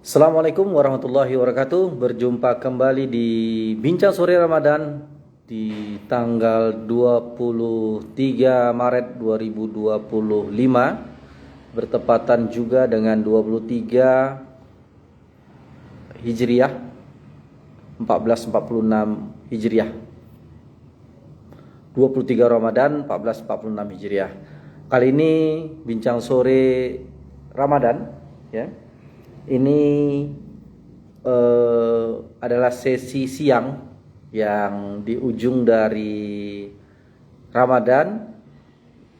Assalamualaikum warahmatullahi wabarakatuh. Berjumpa kembali di Bincang Sore Ramadan di tanggal 23 Maret 2025, bertepatan juga dengan 23 Hijriah 1446 Hijriah. 23 Ramadan 1446 Hijriah. Kali ini Bincang Sore Ramadan, ya. Ini adalah sesi siang yang di ujung dari Ramadan.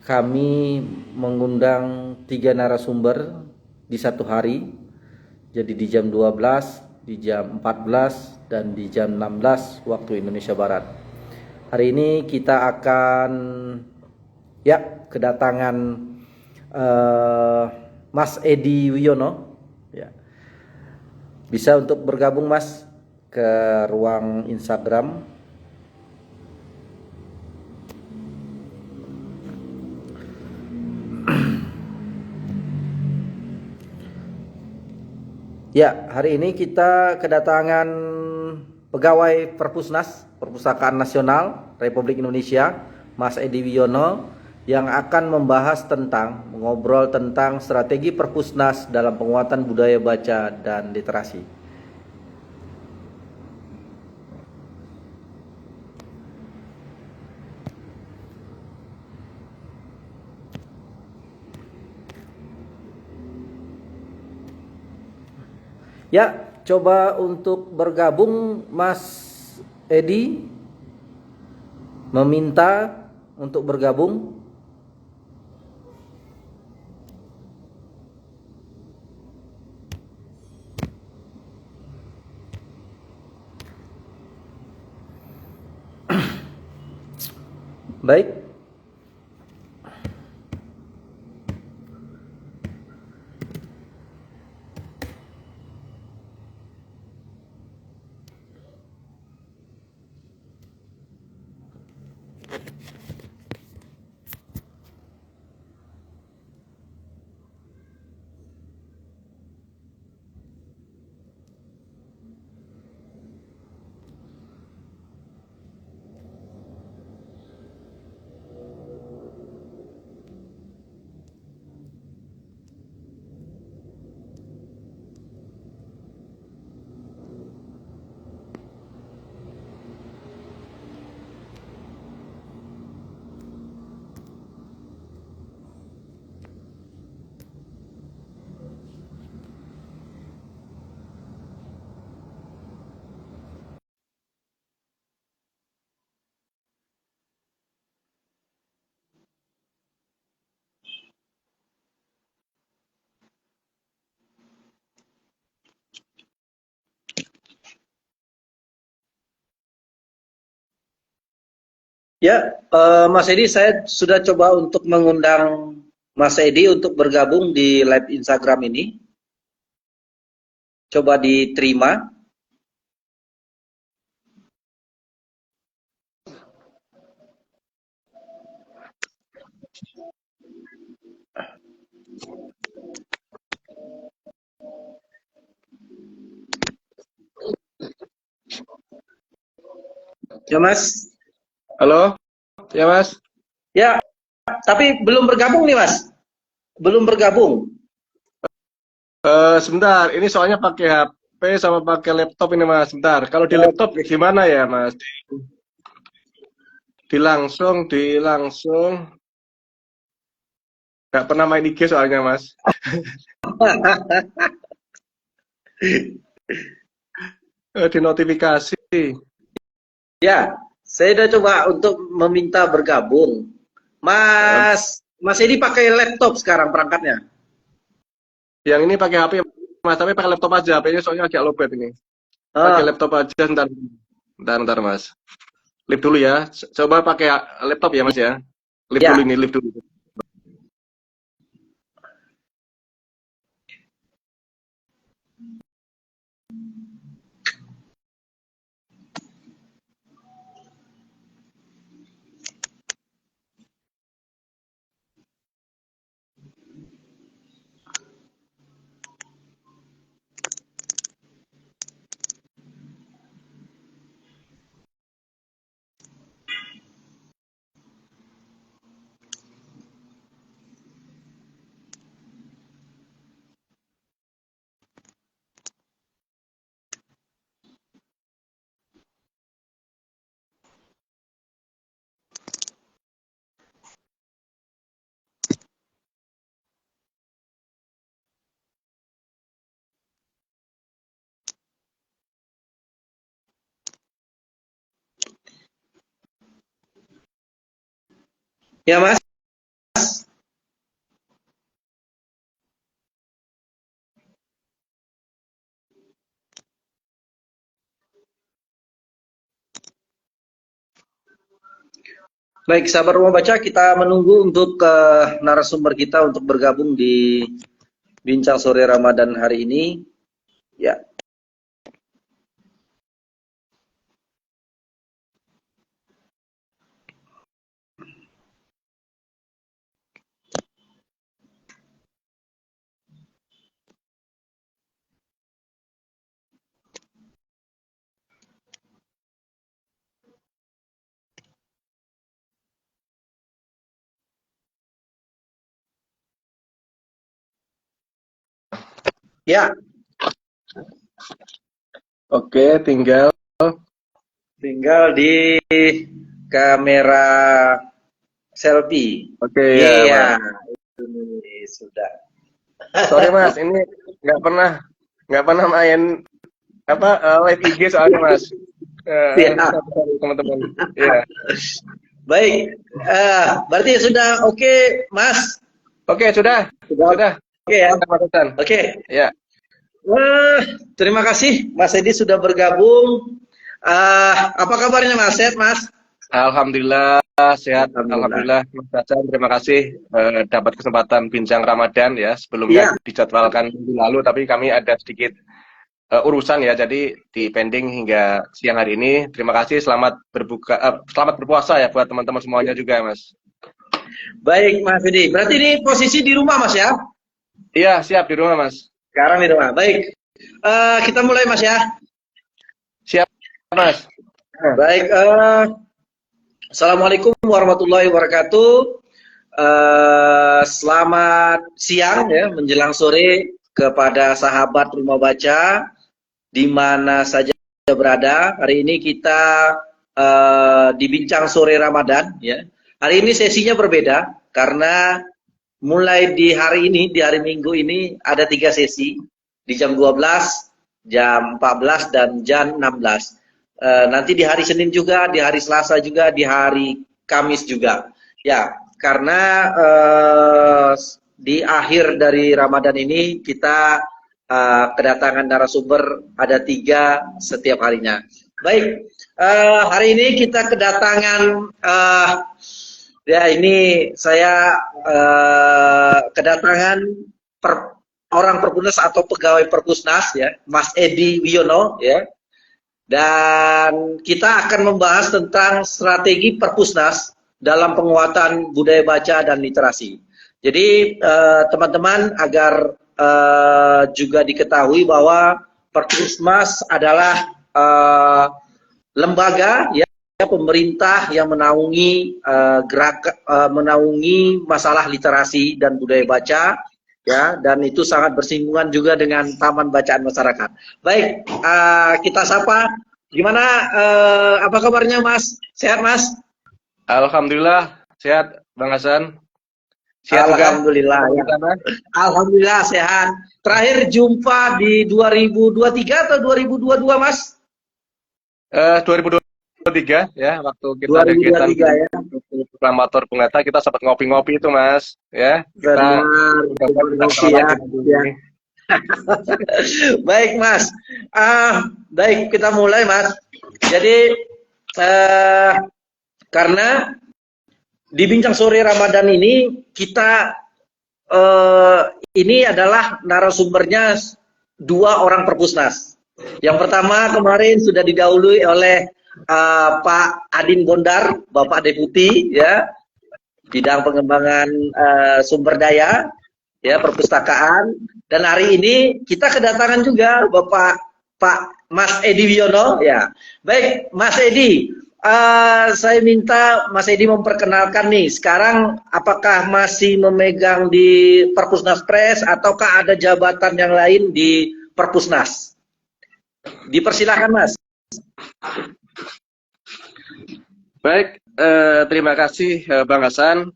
Kami mengundang 3 narasumber di satu hari. Jadi di jam 12, di jam 14, dan di jam 16 waktu Indonesia Barat. Hari ini kita akan kedatangan Mas Edi Wiono, ya. Bisa untuk bergabung Mas ke ruang Instagram. Ya, hari ini kita kedatangan pegawai Perpusnas, Perpustakaan Nasional Republik Indonesia, Mas Edi Wiono, yang akan mengobrol tentang strategi Perpusnas dalam penguatan budaya baca dan literasi. Ya, coba untuk bergabung Mas Edi, meminta untuk bergabung. Baik. Ya, Mas Edi, saya sudah coba untuk mengundang Mas Edi untuk bergabung di live Instagram ini. Coba diterima. Ya, Mas. Halo, ya Mas. Ya, tapi belum bergabung nih, Mas. Belum bergabung. Sebentar, ini soalnya pakai HP sama pakai laptop ini Mas. Sebentar, kalau di laptop gimana ya Mas? Dilangsung. Nggak pernah main IG soalnya Mas. Di notifikasi. Ya, saya sudah coba untuk meminta bergabung. Eh, Mas Edi pakai laptop sekarang perangkatnya. yang ini pakai HP Mas, tapi pakai laptop aja. HP-nya soalnya agak lowbat ini. Pakai Ah, laptop aja, ntar Mas. Lip dulu ya. Coba pakai laptop ya Mas ya. Lip dulu ya. ini, lip dulu. Ya Mas. Baik, sahabat rumah baca, kita menunggu untuk narasumber kita untuk bergabung di Bincang Sore Ramadan hari ini. Ya, ya, Oke, tinggal di kamera selfie. oke ya Iya, Mas. ini sudah. Sorry Mas, ini nggak pernah nggak pernah main apa live IG soalnya Mas. Ya, Sorry, teman-teman. Iya. baik. Berarti sudah oke, Mas. Oke, sudah. Sudah Sudah. oke ya. Mantap, Mas Hasan. Oke. Ya. Terima kasih Mas Edi sudah bergabung. Apa kabarnya Mas? Sehat Mas? Alhamdulillah sehat. Alhamdulillah. Alhamdulillah Mas Hasan, terima kasih dapat kesempatan bincang Ramadan ya. Sebelumnya Iya, dijadwalkan minggu lalu tapi kami ada sedikit urusan ya, jadi di pending hingga siang hari ini. Terima kasih, selamat berpuasa ya buat teman-teman semuanya juga, Mas. baik Mas Edi. Berarti ini posisi di rumah Mas ya? Iya, siap di rumah, Mas. Sekarang di rumah. Baik. Kita mulai Mas ya. Siap, Mas. Baik. Assalamualaikum warahmatullahi wabarakatuh. Selamat siang ya, menjelang sore kepada sahabat rumah baca di mana saja berada. Hari ini kita di Bincang Sore Ramadan ya. Hari ini sesinya berbeda karena mulai di hari ini, di hari Minggu ini ada 3 sesi di jam 12, jam 14 dan jam 16. Nanti di hari Senin juga, di hari Selasa juga, di hari Kamis juga. Ya, karena di akhir dari Ramadan ini kita kedatangan narasumber ada 3 setiap harinya. Baik, hari ini kita kedatangan ya ini saya kedatangan orang Perpusnas atau pegawai Perpusnas ya, Mas Edi Wiono ya. Dan kita akan membahas tentang strategi Perpusnas dalam penguatan budaya baca dan literasi. Jadi teman-teman agar juga diketahui bahwa Perpusnas adalah lembaga ya pemerintah yang menaungi menaungi masalah literasi dan budaya baca ya, dan itu sangat bersinggungan juga dengan Taman Bacaan Masyarakat. Baik, kita sapa. Gimana? Apa kabarnya Mas? Sehat Mas? Alhamdulillah sehat, Bang Hasan. Sehat juga. Alhamdulillah ya. Alhamdulillah sehat. Terakhir jumpa di 2023 atau 2022 Mas? 2023 ya, waktu kita ada kegiatan 2023 ya. proklamator Bung Hatta, kita sempat ngopi-ngopi itu, Mas. Ya, kita Ngopi ya. Baik Mas, baik kita mulai Mas. Jadi karena di Bincang Sore Ramadan ini kita ini adalah narasumbernya 2 orang Perpusnas. Yang pertama kemarin sudah didahului oleh Pak Adin Bondar, Bapak Deputi ya, bidang pengembangan sumber daya ya perpustakaan. Dan hari ini kita kedatangan juga Pak Mas Edi Wiono ya. Baik Mas Edi, saya minta Mas Edi memperkenalkan nih, sekarang apakah masih memegang di Perpusnas Press ataukah ada jabatan yang lain di Perpusnas? Dipersilakan Mas. Baik, terima kasih Bang Hasan.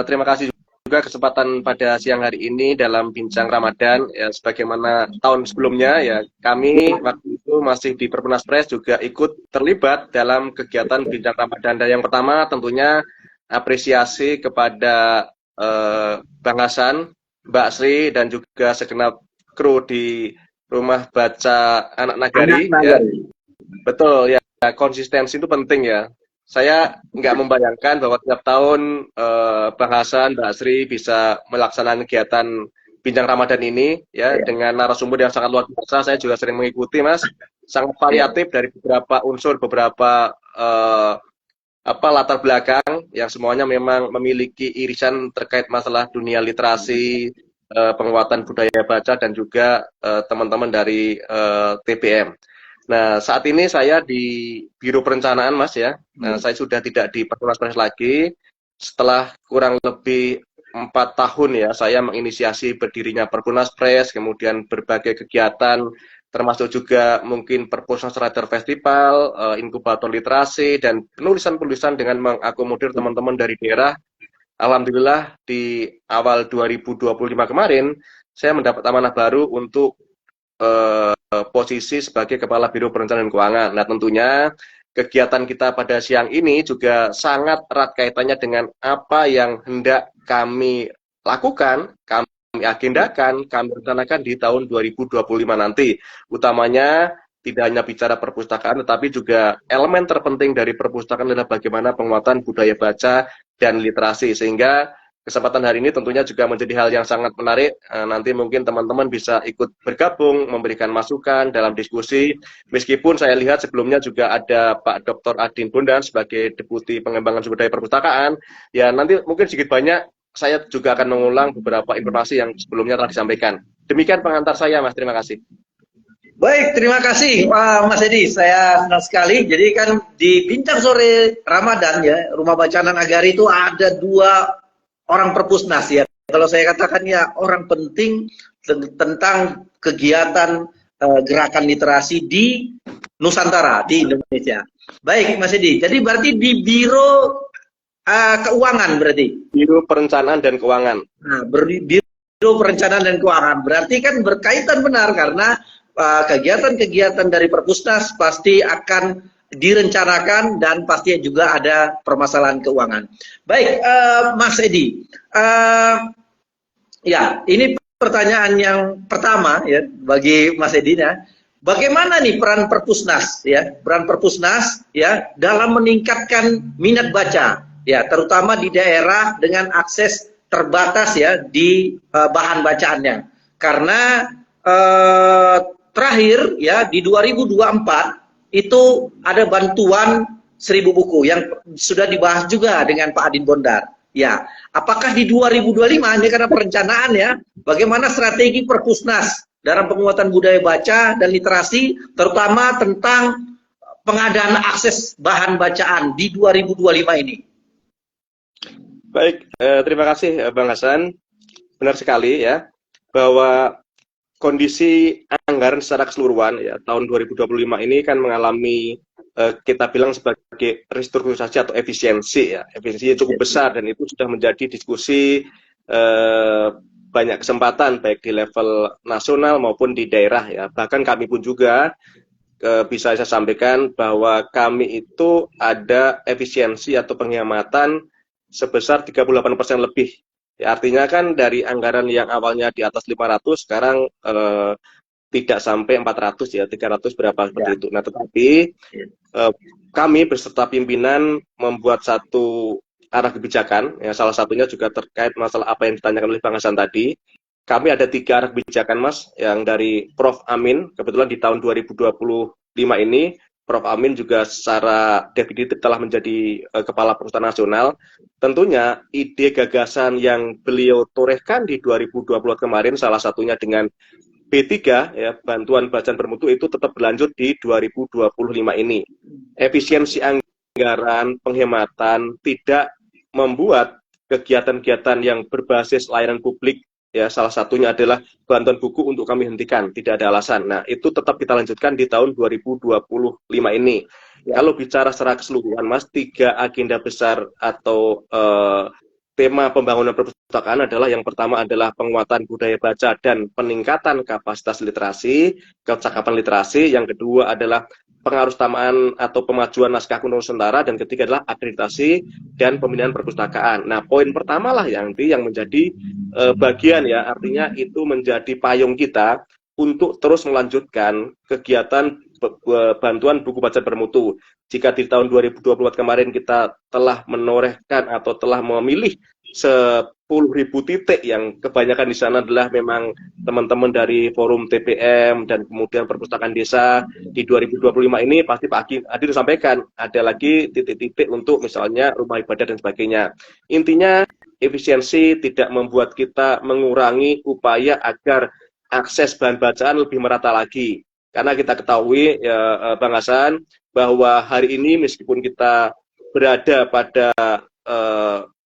Terima kasih juga kesempatan pada siang hari ini dalam Bincang Ramadan ya, sebagaimana tahun sebelumnya ya, kami waktu itu masih di Perpusnas Press juga ikut terlibat dalam kegiatan Bincang Ramadan. Dan yang pertama tentunya apresiasi kepada Bang Hasan, Mbak Sri, dan juga segenap kru di Rumah Baca Anak Nagari. Ya. Betul, ya, konsistensi itu penting ya. Saya nggak membayangkan bahwa tiap tahun Bang Hasan, Mbak Sri bisa melaksanakan kegiatan Bincang Ramadan ini ya dengan narasumber yang sangat luar biasa. Saya juga sering mengikuti, Mas. Sangat variatif dari beberapa unsur, beberapa latar belakang yang semuanya memang memiliki irisan terkait masalah dunia literasi, penguatan budaya baca, dan juga teman-teman dari TBM. Nah, saat ini saya di Biro Perencanaan, Mas ya. Nah, saya sudah tidak di Perpustakaan Press lagi. Setelah kurang lebih 4 tahun ya, saya menginisiasi berdirinya Perpunas Press, kemudian berbagai kegiatan, termasuk juga mungkin Perpunas Writer Festival, inkubator literasi, dan penulisan-penulisan dengan mengakomodir teman-teman dari daerah. Alhamdulillah di awal 2025 kemarin, saya mendapat amanah baru untuk posisi sebagai Kepala Biro Perencanaan dan Keuangan. Nah, tentunya kegiatan kita pada siang ini juga sangat erat kaitannya dengan apa yang hendak kami lakukan, kami agendakan, kami rencanakan di tahun 2025 nanti. Utamanya tidak hanya bicara perpustakaan, tetapi juga elemen terpenting dari perpustakaan adalah bagaimana penguatan budaya baca dan literasi. Sehingga kesempatan hari ini tentunya juga menjadi hal yang sangat menarik. Nanti mungkin teman-teman bisa ikut bergabung, memberikan masukan dalam diskusi. Meskipun saya lihat sebelumnya juga ada Pak Dr. Adin Bondan sebagai Deputi Pengembangan Sumber Daya Perpustakaan. Ya, nanti mungkin sedikit banyak saya juga akan mengulang beberapa informasi yang sebelumnya telah disampaikan. Demikian pengantar saya, Mas. Terima kasih. Baik, terima kasih Mas Edi. Saya senang sekali. Jadi kan di Bincang Sore Ramadan ya, Rumah Bacaan Nagari itu ada 2 orang perpusnas ya. Kalau saya katakan ya orang penting tentang kegiatan gerakan literasi di Nusantara, di Indonesia. Baik, Mas Edi. Jadi berarti di Biro Keuangan berarti? Biro Perencanaan dan Keuangan. Nah, Biro Perencanaan dan Keuangan. Berarti kan berkaitan benar karena kegiatan-kegiatan dari perpusnas pasti akan direncanakan dan pasti juga ada permasalahan keuangan. Baik, Mas Edi, ya ini pertanyaan yang pertama ya bagi Mas Edi ya. Bagaimana nih peran perpusnas ya, peran perpusnas ya dalam meningkatkan minat baca ya, terutama di daerah dengan akses terbatas ya di bahan bacaannya. Karena terakhir ya di 2024 itu ada bantuan 1000 buku yang sudah dibahas juga dengan Pak Adin Bondar. Ya, apakah di 2025 ini karena perencanaan ya, bagaimana strategi perpusnas dalam penguatan budaya baca dan literasi, terutama tentang pengadaan akses bahan bacaan di 2025 ini? Baik, terima kasih Bang Hasan. Benar sekali ya, bahwa kondisi anggaran secara keseluruhan ya tahun 2025 ini kan mengalami kita bilang sebagai restrukturisasi atau efisiensi ya, efisiensi cukup besar, dan itu sudah menjadi diskusi banyak kesempatan baik di level nasional maupun di daerah ya. Bahkan kami pun juga bisa saya sampaikan bahwa kami itu ada efisiensi atau penghematan sebesar 38% lebih. Ya, artinya kan dari anggaran yang awalnya di atas 500 sekarang tidak sampai 400 ya, 300 berapa seperti itu. Nah, tetapi kami beserta pimpinan membuat satu arah kebijakan, ya, salah satunya juga terkait masalah apa yang ditanyakan oleh Bang Hasan tadi. Kami ada 3 arah kebijakan, Mas, yang dari Prof. Amin, kebetulan di tahun 2025 ini Prof. Amin juga secara definitif telah menjadi Kepala Perpustakaan Nasional. Tentunya ide gagasan yang beliau torehkan di 2020 kemarin, salah satunya dengan B3, ya, bantuan bacaan bermutu, itu tetap berlanjut di 2025 ini. Efisiensi anggaran, penghematan, tidak membuat kegiatan-kegiatan yang berbasis layanan publik, ya, salah satunya adalah bantuan buku untuk kami hentikan, tidak ada alasan. Nah, itu tetap kita lanjutkan di tahun 2025 ini. Ya. Kalau bicara secara keseluruhan, Mas, 3 agenda besar atau tema pembangunan perpustakaan adalah, yang pertama adalah penguatan budaya baca dan peningkatan kapasitas literasi, kecakapan literasi. Yang kedua adalah pengaruh utamaan atau pemajuan naskah kuno Nusantara, dan ketiga adalah akreditasi dan pembinaan perpustakaan. Nah, poin pertama lah yang menjadi bagian ya, artinya itu menjadi payung kita untuk terus melanjutkan kegiatan bantuan buku bacaan bermutu. Jika di tahun 2024 kemarin kita telah menorehkan atau telah memilih 10.000 titik, yang kebanyakan di sana adalah memang teman-teman dari forum TPM dan kemudian perpustakaan desa. Di 2025 ini pasti Pak Adil sampaikan ada lagi titik-titik untuk misalnya rumah ibadah dan sebagainya. Intinya efisiensi tidak membuat kita mengurangi upaya agar akses bahan bacaan lebih merata lagi. Karena kita ketahui ya, Bang Hasan, bahwa hari ini meskipun kita berada pada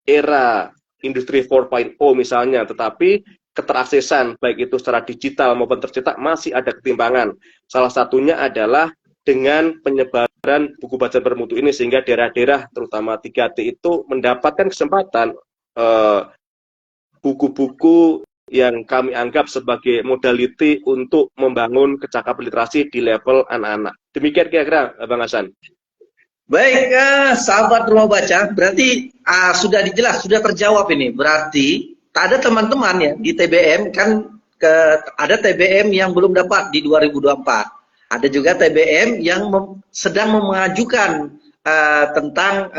era industri 4.0 misalnya, tetapi keteraksesan baik itu secara digital maupun tercetak masih ada ketimpangan. Salah satunya adalah dengan penyebaran buku bacaan bermutu ini, sehingga daerah-daerah terutama 3T itu mendapatkan kesempatan buku-buku yang kami anggap sebagai modality untuk membangun kecakapan literasi di level anak-anak. Demikian kira-kira, Bang Hasan. Baik, sahabat rumah baca, berarti sudah dijelas, sudah terjawab ini. Berarti ada teman-teman ya di TBM kan, ada TBM yang belum dapat di 2024. Ada juga TBM yang sedang mengajukan tentang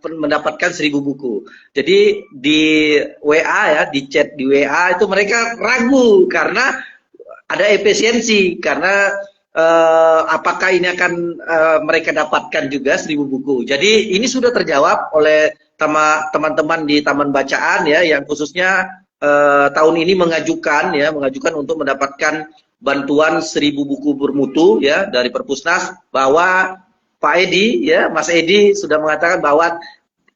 mendapatkan 1.000 buku. Jadi di WA ya, di chat di WA itu mereka ragu karena ada efisiensi, karena apakah ini akan mereka dapatkan juga 1.000 buku. Jadi ini sudah terjawab oleh teman-teman di Taman Bacaan ya, yang khususnya tahun ini mengajukan untuk mendapatkan bantuan 1.000 buku bermutu ya dari Perpusnas, bahwa Pak Edi ya, Mas Edi sudah mengatakan bahwa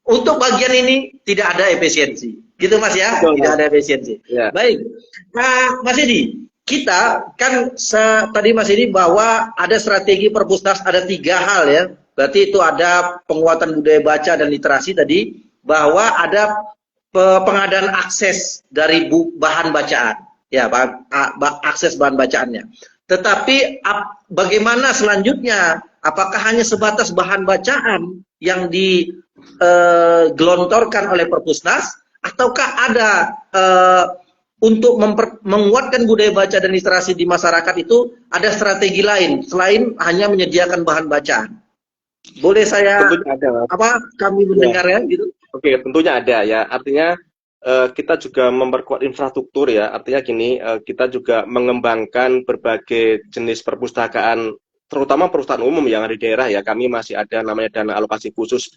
untuk bagian ini tidak ada efisiensi. Gitu Mas ya, tidak ada efisiensi. Ya. Baik. Nah, Mas Edi, kita kan tadi Mas Edi bahwa ada strategi Perpusnas, ada 3 hal ya. Berarti itu ada penguatan budaya baca dan literasi tadi, bahwa ada pengadaan akses dari bahan bacaan. Ya, akses bahan bacaannya. Tetapi bagaimana selanjutnya? Apakah hanya sebatas bahan bacaan yang digelontorkan oleh Perpusnas, ataukah ada untuk menguatkan budaya baca dan literasi di masyarakat itu ada strategi lain selain hanya menyediakan bahan bacaan? Boleh saya ada, kami mendengarnya gitu? Oke, tentunya ada ya. Artinya kita juga memperkuat infrastruktur ya. Artinya gini, kita juga mengembangkan berbagai jenis perpustakaan, terutama perpustakaan umum yang ada di daerah ya. Kami masih ada namanya dana alokasi khusus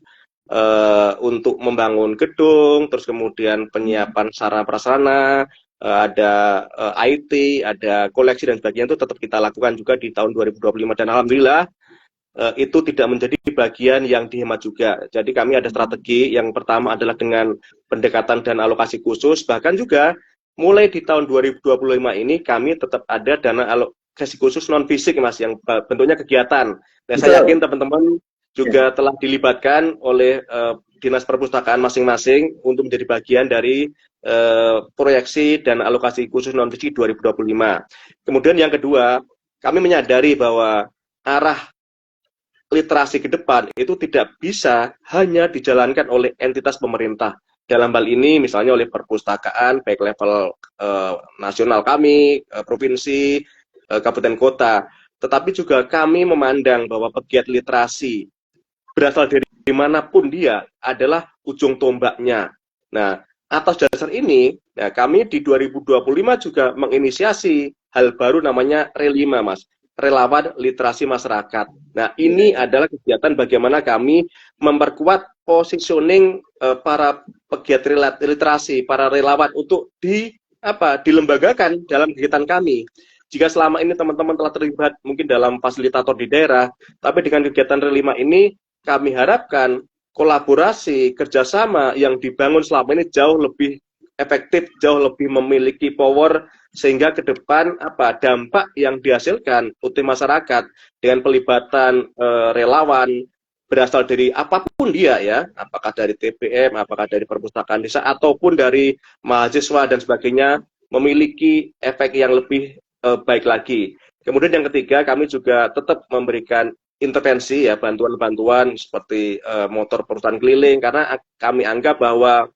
untuk membangun gedung, terus kemudian penyiapan sarana prasarana, ada IT, ada koleksi dan sebagainya, itu tetap kita lakukan juga di tahun 2025, dan alhamdulillah itu tidak menjadi bagian yang dihemat juga. Jadi kami ada strategi. Yang pertama adalah dengan pendekatan dan alokasi khusus, bahkan juga mulai di tahun 2025 ini kami tetap ada dana alokasi khusus non fisik Mas, yang bentuknya kegiatan. Nah, saya yakin teman-teman juga telah dilibatkan oleh dinas perpustakaan masing-masing untuk menjadi bagian dari proyeksi dan alokasi khusus non fisik 2025. Kemudian yang kedua, kami menyadari bahwa arah literasi ke depan itu tidak bisa hanya dijalankan oleh entitas pemerintah. Dalam hal ini misalnya oleh perpustakaan baik level nasional kami, provinsi, kabupaten kota, tetapi juga kami memandang bahwa pegiat literasi berasal dari dimanapun dia adalah ujung tombaknya. Nah, atas dasar ini, nah, kami di 2025 juga menginisiasi hal baru namanya Relima, Mas. Relawan Literasi Masyarakat. Nah, ini adalah kegiatan bagaimana kami memperkuat positioning para pegiat literasi, para relawan untuk dilembagakan dalam kegiatan kami. Jika selama ini teman-teman telah terlibat mungkin dalam fasilitator di daerah, tapi dengan kegiatan Relima ini kami harapkan kolaborasi, kerjasama yang dibangun selama ini jauh lebih efektif, jauh lebih memiliki power, sehingga ke depan dampak yang dihasilkan untuk masyarakat dengan pelibatan relawan berasal dari apapun dia ya, apakah dari TPM, apakah dari perpustakaan desa, ataupun dari mahasiswa dan sebagainya, memiliki efek yang lebih baik lagi. Kemudian yang ketiga, kami juga tetap memberikan intervensi ya, bantuan-bantuan seperti motor perusahaan keliling, karena kami anggap bahwa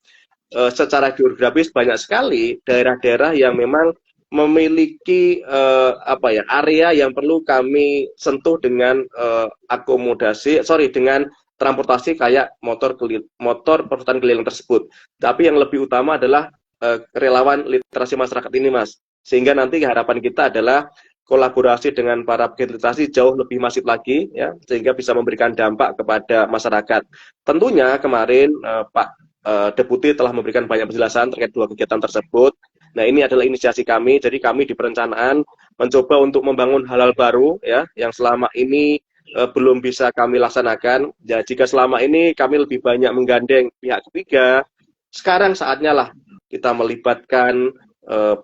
secara geografis banyak sekali daerah-daerah yang memang memiliki area yang perlu kami sentuh dengan dengan transportasi kayak motor perusahaan keliling tersebut. Tapi yang lebih utama adalah relawan literasi masyarakat ini, Mas. Sehingga nanti harapan kita adalah kolaborasi dengan para pegiat literasi jauh lebih masif lagi, ya, sehingga bisa memberikan dampak kepada masyarakat. Tentunya kemarin Pak Deputi telah memberikan banyak penjelasan terkait dua kegiatan tersebut. Nah, ini adalah inisiasi kami. Jadi kami di perencanaan mencoba untuk membangun hal-hal baru, ya, yang selama ini belum bisa kami laksanakan. Ya, jika selama ini kami lebih banyak menggandeng pihak ketiga, sekarang saatnya lah kita melibatkan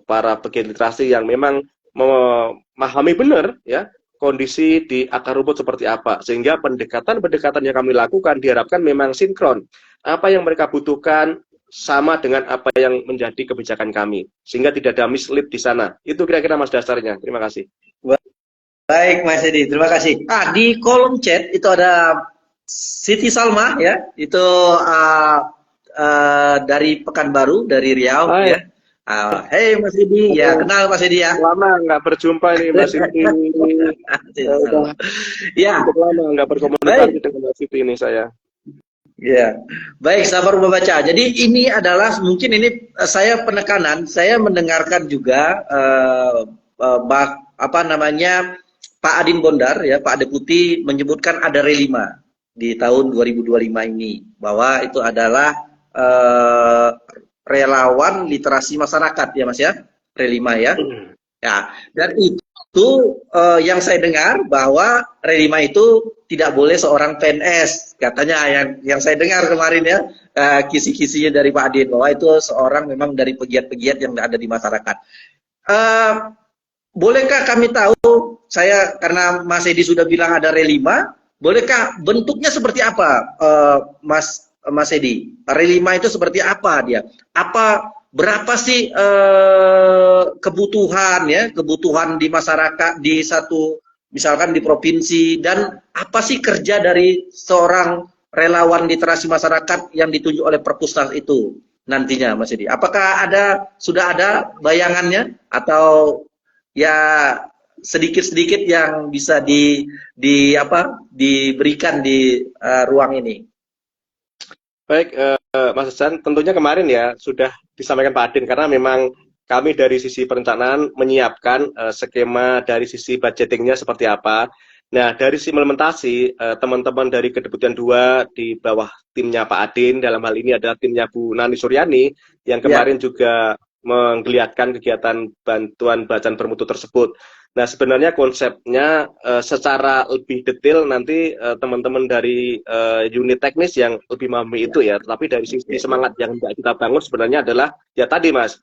para pegiat literasi yang memang memahami benar, ya, kondisi di akar rumput seperti apa, sehingga pendekatan-pendekatan yang kami lakukan diharapkan memang sinkron. Apa yang mereka butuhkan sama dengan apa yang menjadi kebijakan kami, sehingga tidak ada mislead di sana. Itu kira-kira Mas dasarnya. Terima kasih. Baik Mas Edi, terima kasih. Di kolom chat itu ada Siti Salma, ya, itu dari Pekanbaru, dari Riau. Hai. Ya. Hey Mas Edi, ya kenal Mas Edi ya. Lama nggak berjumpa nih Mas Siti. Ya. Lama nggak berkomunikasi dengan Mas Siti ini saya. Ya, baik sahabat Rumah Baca. Jadi ini adalah mungkin ini saya penekanan, saya mendengarkan juga Pak Adin Bondar, ya, Pak Deputi menyebutkan ada relima di tahun 2025 ini, bahwa itu adalah relawan literasi masyarakat, ya Mas ya, relima ya. Ya, dan itu yang saya dengar bahwa relima itu tidak boleh seorang PNS, katanya yang saya dengar kemarin ya, kisi-kisinya dari Pak Adin, bahwa itu seorang memang dari pegiat-pegiat yang ada di masyarakat. Bolehkah kami tahu, karena Mas Edi sudah bilang ada relima, bolehkah bentuknya seperti apa, Mas Edi? Relima itu seperti apa dia? Berapa sih kebutuhan di masyarakat di satu, misalkan di provinsi, dan apa sih kerja dari seorang relawan literasi masyarakat yang ditunjuk oleh Perpusnas itu nantinya, Mas Edi? Apakah sudah ada bayangannya, atau ya sedikit-sedikit yang bisa diberikan di ruang ini? Baik, Mas Hasan, tentunya kemarin ya sudah disampaikan Pak Adin, karena memang kami dari sisi perencanaan menyiapkan skema dari sisi budgetingnya seperti apa. Nah, dari sisi implementasi, teman-teman dari Kedeputian 2 di bawah timnya Pak Adin, dalam hal ini adalah timnya Bu Nani Suryani, yang kemarin juga menggeliatkan kegiatan bantuan bacaan bermutu tersebut. Nah, sebenarnya konsepnya secara lebih detail nanti teman-teman dari unit teknis yang lebih memahami itu ya. Tapi dari sisi semangat yang kita bangun sebenarnya adalah ya tadi, Mas.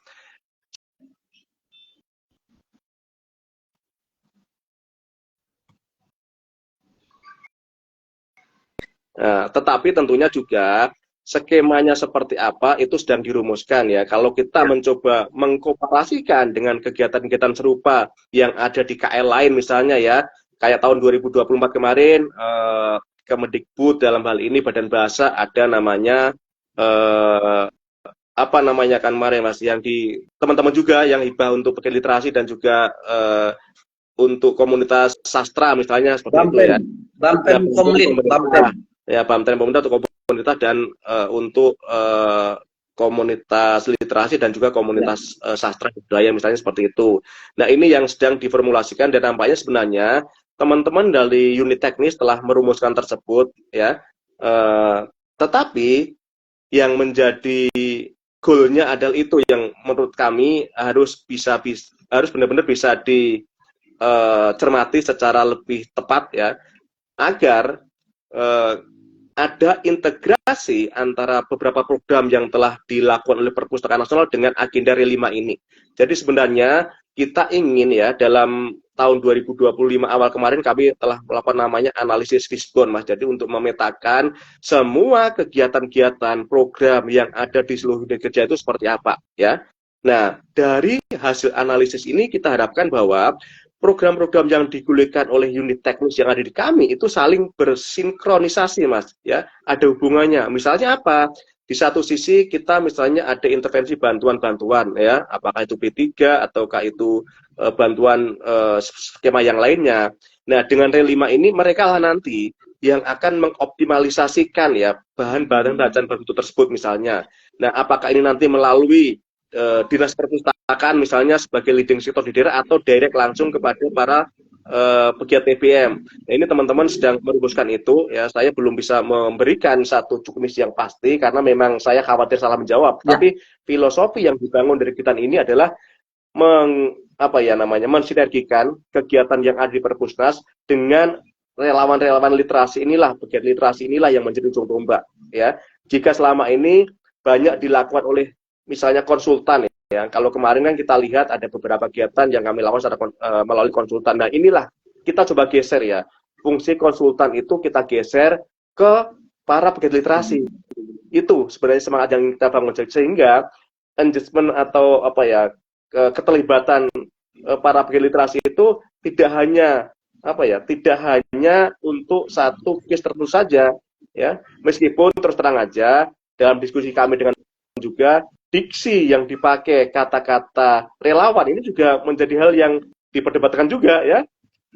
Nah, tetapi tentunya juga skemanya seperti apa itu sedang dirumuskan ya. Kalau kita mencoba mengkooperasikan dengan kegiatan-kegiatan serupa yang ada di KL lain misalnya ya, kayak tahun 2024 kemarin Kemendikbud dalam hal ini Badan Bahasa ada namanya kemarin Mas, yang di teman-teman juga yang hibah untuk pegiat literasi dan juga untuk komunitas sastra misalnya seperti itu ya. Bampen Komlin, Bampen. Ya, Bampen pemerintah untuk komunitas dan untuk komunitas literasi dan juga komunitas sastra budaya misalnya seperti itu. Nah, ini yang sedang diformulasikan dan nampaknya sebenarnya teman-teman dari unit teknis telah merumuskan tersebut ya. Tetapi yang menjadi goalnya adalah itu yang menurut kami harus benar-benar bisa dicermati secara lebih tepat ya, agar ada integrasi antara beberapa program yang telah dilakukan oleh Perpustakaan Nasional dengan agenda relima ini. Jadi sebenarnya kita ingin ya dalam tahun 2025 awal kemarin kami telah melakukan namanya analisis fishbone, Mas. Jadi untuk memetakan semua kegiatan-kegiatan program yang ada di seluruh unit kerja itu seperti apa ya. Nah, dari hasil analisis ini kita harapkan bahwa program-program yang digulirkan oleh unit teknis yang ada di kami itu saling bersinkronisasi, Mas, ya. Ada hubungannya. Misalnya apa? Di satu sisi kita misalnya ada intervensi bantuan-bantuan, ya, apakah itu P3 ataukah itu bantuan skema yang lainnya. Nah, dengan Relima ini mereka lah nanti yang akan mengoptimalisasikan ya bahan-bahan bacaan bermutu tersebut misalnya. Nah, apakah ini nanti melalui dinas perpustakaan misalnya sebagai leading sector di daerah atau direct langsung kepada para pegiat TBM. Nah, ini teman-teman sedang merumuskan itu ya. Saya belum bisa memberikan satu cukup yang pasti karena memang saya khawatir salah menjawab. Ya. Tapi filosofi yang dibangun dari kita ini adalah mensinergikan kegiatan yang ada di Perpusnas dengan relawan-relawan literasi inilah, pegiat literasi inilah yang menjadi ujung tombak ya. Jika selama ini banyak dilakukan oleh misalnya konsultan ya. Kalau kemarin kan kita lihat ada beberapa kegiatan yang kami lakukan secara melalui konsultan. Nah, inilah kita coba geser ya. Fungsi konsultan itu kita geser ke para pegiat literasi. Itu sebenarnya semangat yang kita bangun sehingga engagement atau keterlibatan para pegiat literasi itu tidak hanya untuk satu case tertentu saja ya, meskipun terus terang aja dalam diskusi kami dengan juga diksi yang dipakai kata-kata relawan ini juga menjadi hal yang diperdebatkan juga ya.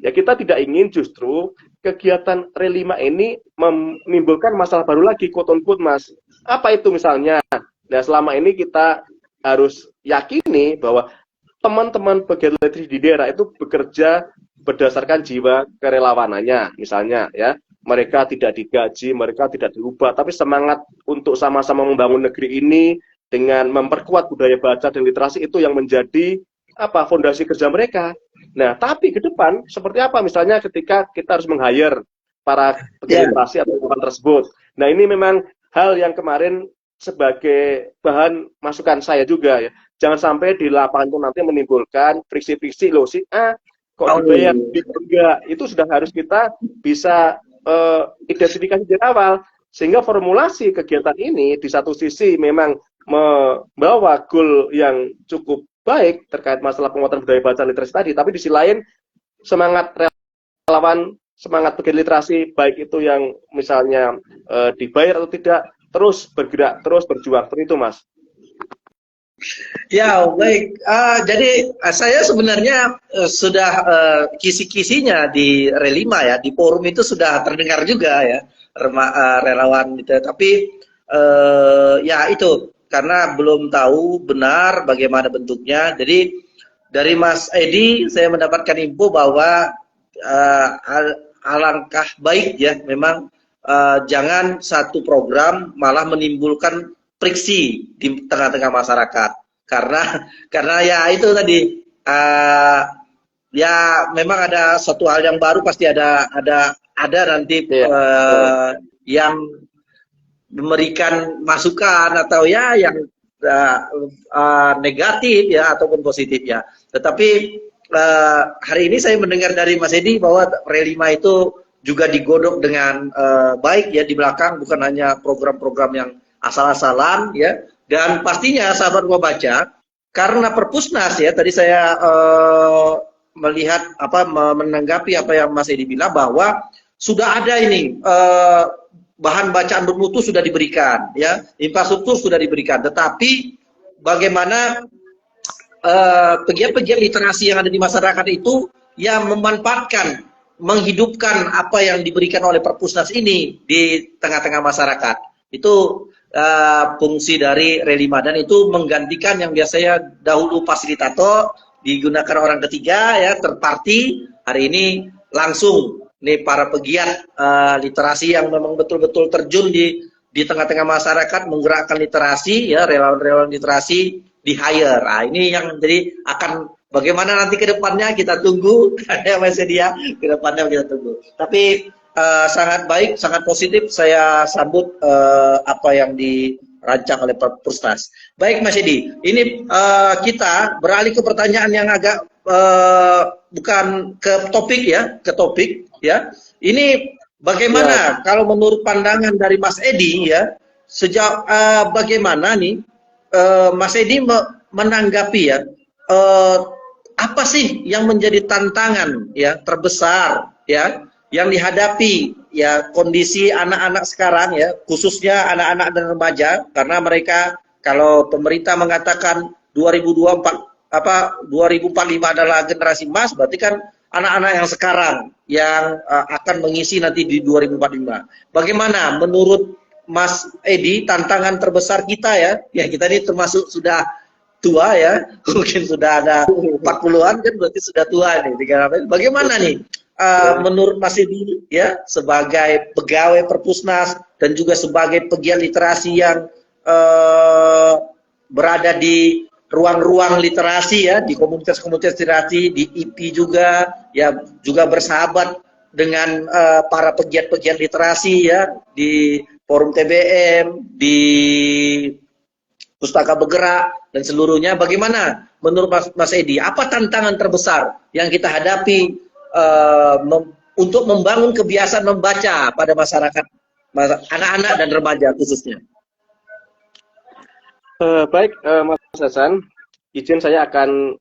Ya kita tidak ingin justru kegiatan Relima ini menimbulkan masalah baru lagi quote on quote, Mas. Apa itu misalnya? Nah, selama ini kita harus yakini bahwa teman-teman pegiat literasi di daerah itu bekerja berdasarkan jiwa kerelawanannya, misalnya ya. Mereka tidak digaji, mereka tidak diubah, tapi semangat untuk sama-sama membangun negeri ini dengan memperkuat budaya baca dan literasi itu yang menjadi fondasi kerja mereka. Nah, tapi ke depan seperti apa? Misalnya ketika kita harus meng-hire para pegiat literasi atau relawan tersebut. Nah, ini memang hal yang kemarin sebagai bahan masukan saya juga ya. Jangan sampai di lapangan itu nanti menimbulkan friksi-friksi loh si A kok dibayar enggak. Itu sudah harus kita bisa identifikasi dari awal sehingga formulasi kegiatan ini di satu sisi memang membawa goal yang cukup baik terkait masalah penguatan budaya baca literasi tadi, tapi di sisi lain semangat relawan, semangat pegiat literasi baik itu yang misalnya dibayar atau tidak terus bergerak, terus berjuang seperti itu, Mas. Ya, baik. Jadi saya sebenarnya sudah kisi-kisinya di Relima ya, di forum itu sudah terdengar juga ya, relawan gitu. Tapi ya itu karena belum tahu benar bagaimana bentuknya. Jadi dari Mas Edi saya mendapatkan info bahwa alangkah baik ya, memang jangan satu program malah menimbulkan friksi di tengah-tengah masyarakat karena ya itu tadi ya memang ada suatu hal yang baru, pasti ada nanti yang memberikan masukan atau ya yang negatif ya ataupun positif ya. Tetapi hari ini saya mendengar dari Mas Edi bahwa Relima itu juga digodok dengan baik ya di belakang, bukan hanya program-program yang asal-asalan ya. Dan pastinya sahabat gua baca, karena Perpusnas ya, tadi saya melihat menanggapi apa yang Mas Edi bilang bahwa sudah ada ini bahan bacaan bermutu sudah diberikan ya, infrastruktur sudah diberikan, tetapi bagaimana pegiat-pegiat literasi yang ada di masyarakat itu yang memanfaatkan, menghidupkan apa yang diberikan oleh Perpusnas ini di tengah-tengah masyarakat. Itu fungsi dari Relima, dan itu menggantikan yang biasanya dahulu fasilitator digunakan orang ketiga ya, third party. Hari ini langsung nih para pegiat literasi yang memang betul-betul terjun di tengah-tengah masyarakat menggerakkan literasi ya, relawan-relawan literasi di hire. Nah, ini yang jadi akan bagaimana nanti ke depannya kita tunggu ya Mas Edia, ke depannya kita tunggu. Tapi sangat baik, sangat positif, saya sambut apa yang dirancang oleh Perpusnas. Baik Mas Edi, ini kita beralih ke pertanyaan yang agak bukan ke topik ya, Ini bagaimana kalau menurut pandangan dari Mas Edi ya, sejak bagaimana nih Mas Edi menanggapi ya apa sih yang menjadi tantangan ya terbesar ya yang dihadapi ya kondisi anak-anak sekarang ya, khususnya anak-anak dan remaja, karena mereka kalau pemerintah mengatakan 2045 adalah generasi emas, berarti kan anak-anak yang sekarang yang akan mengisi nanti di 2045. Bagaimana menurut Mas Edi tantangan terbesar kita ya? Ya kita ini termasuk sudah tua ya, mungkin sudah ada 40-an kan berarti sudah tua nih. Bagaimana nih menurut Mas Edi ya sebagai pegawai Perpusnas dan juga sebagai pegiat literasi yang berada di ruang-ruang literasi ya, di komunitas-komunitas literasi, di IP juga ya, juga bersahabat dengan para pegiat-pegiat literasi ya, di forum TBM, di Pustaka Bergerak dan seluruhnya. Bagaimana menurut Mas Edi, apa tantangan terbesar yang kita hadapi untuk membangun kebiasaan membaca pada masyarakat, anak-anak dan remaja khususnya? Baik, Mas Hasan, izin saya akan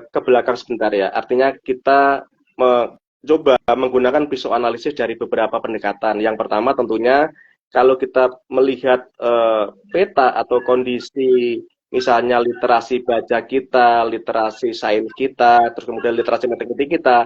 ke belakang sebentar ya. Artinya kita mencoba menggunakan pisau analisis dari beberapa pendekatan. Yang pertama tentunya kalau kita melihat peta atau kondisi misalnya literasi baca kita, literasi sains kita, terus kemudian literasi matematika kita,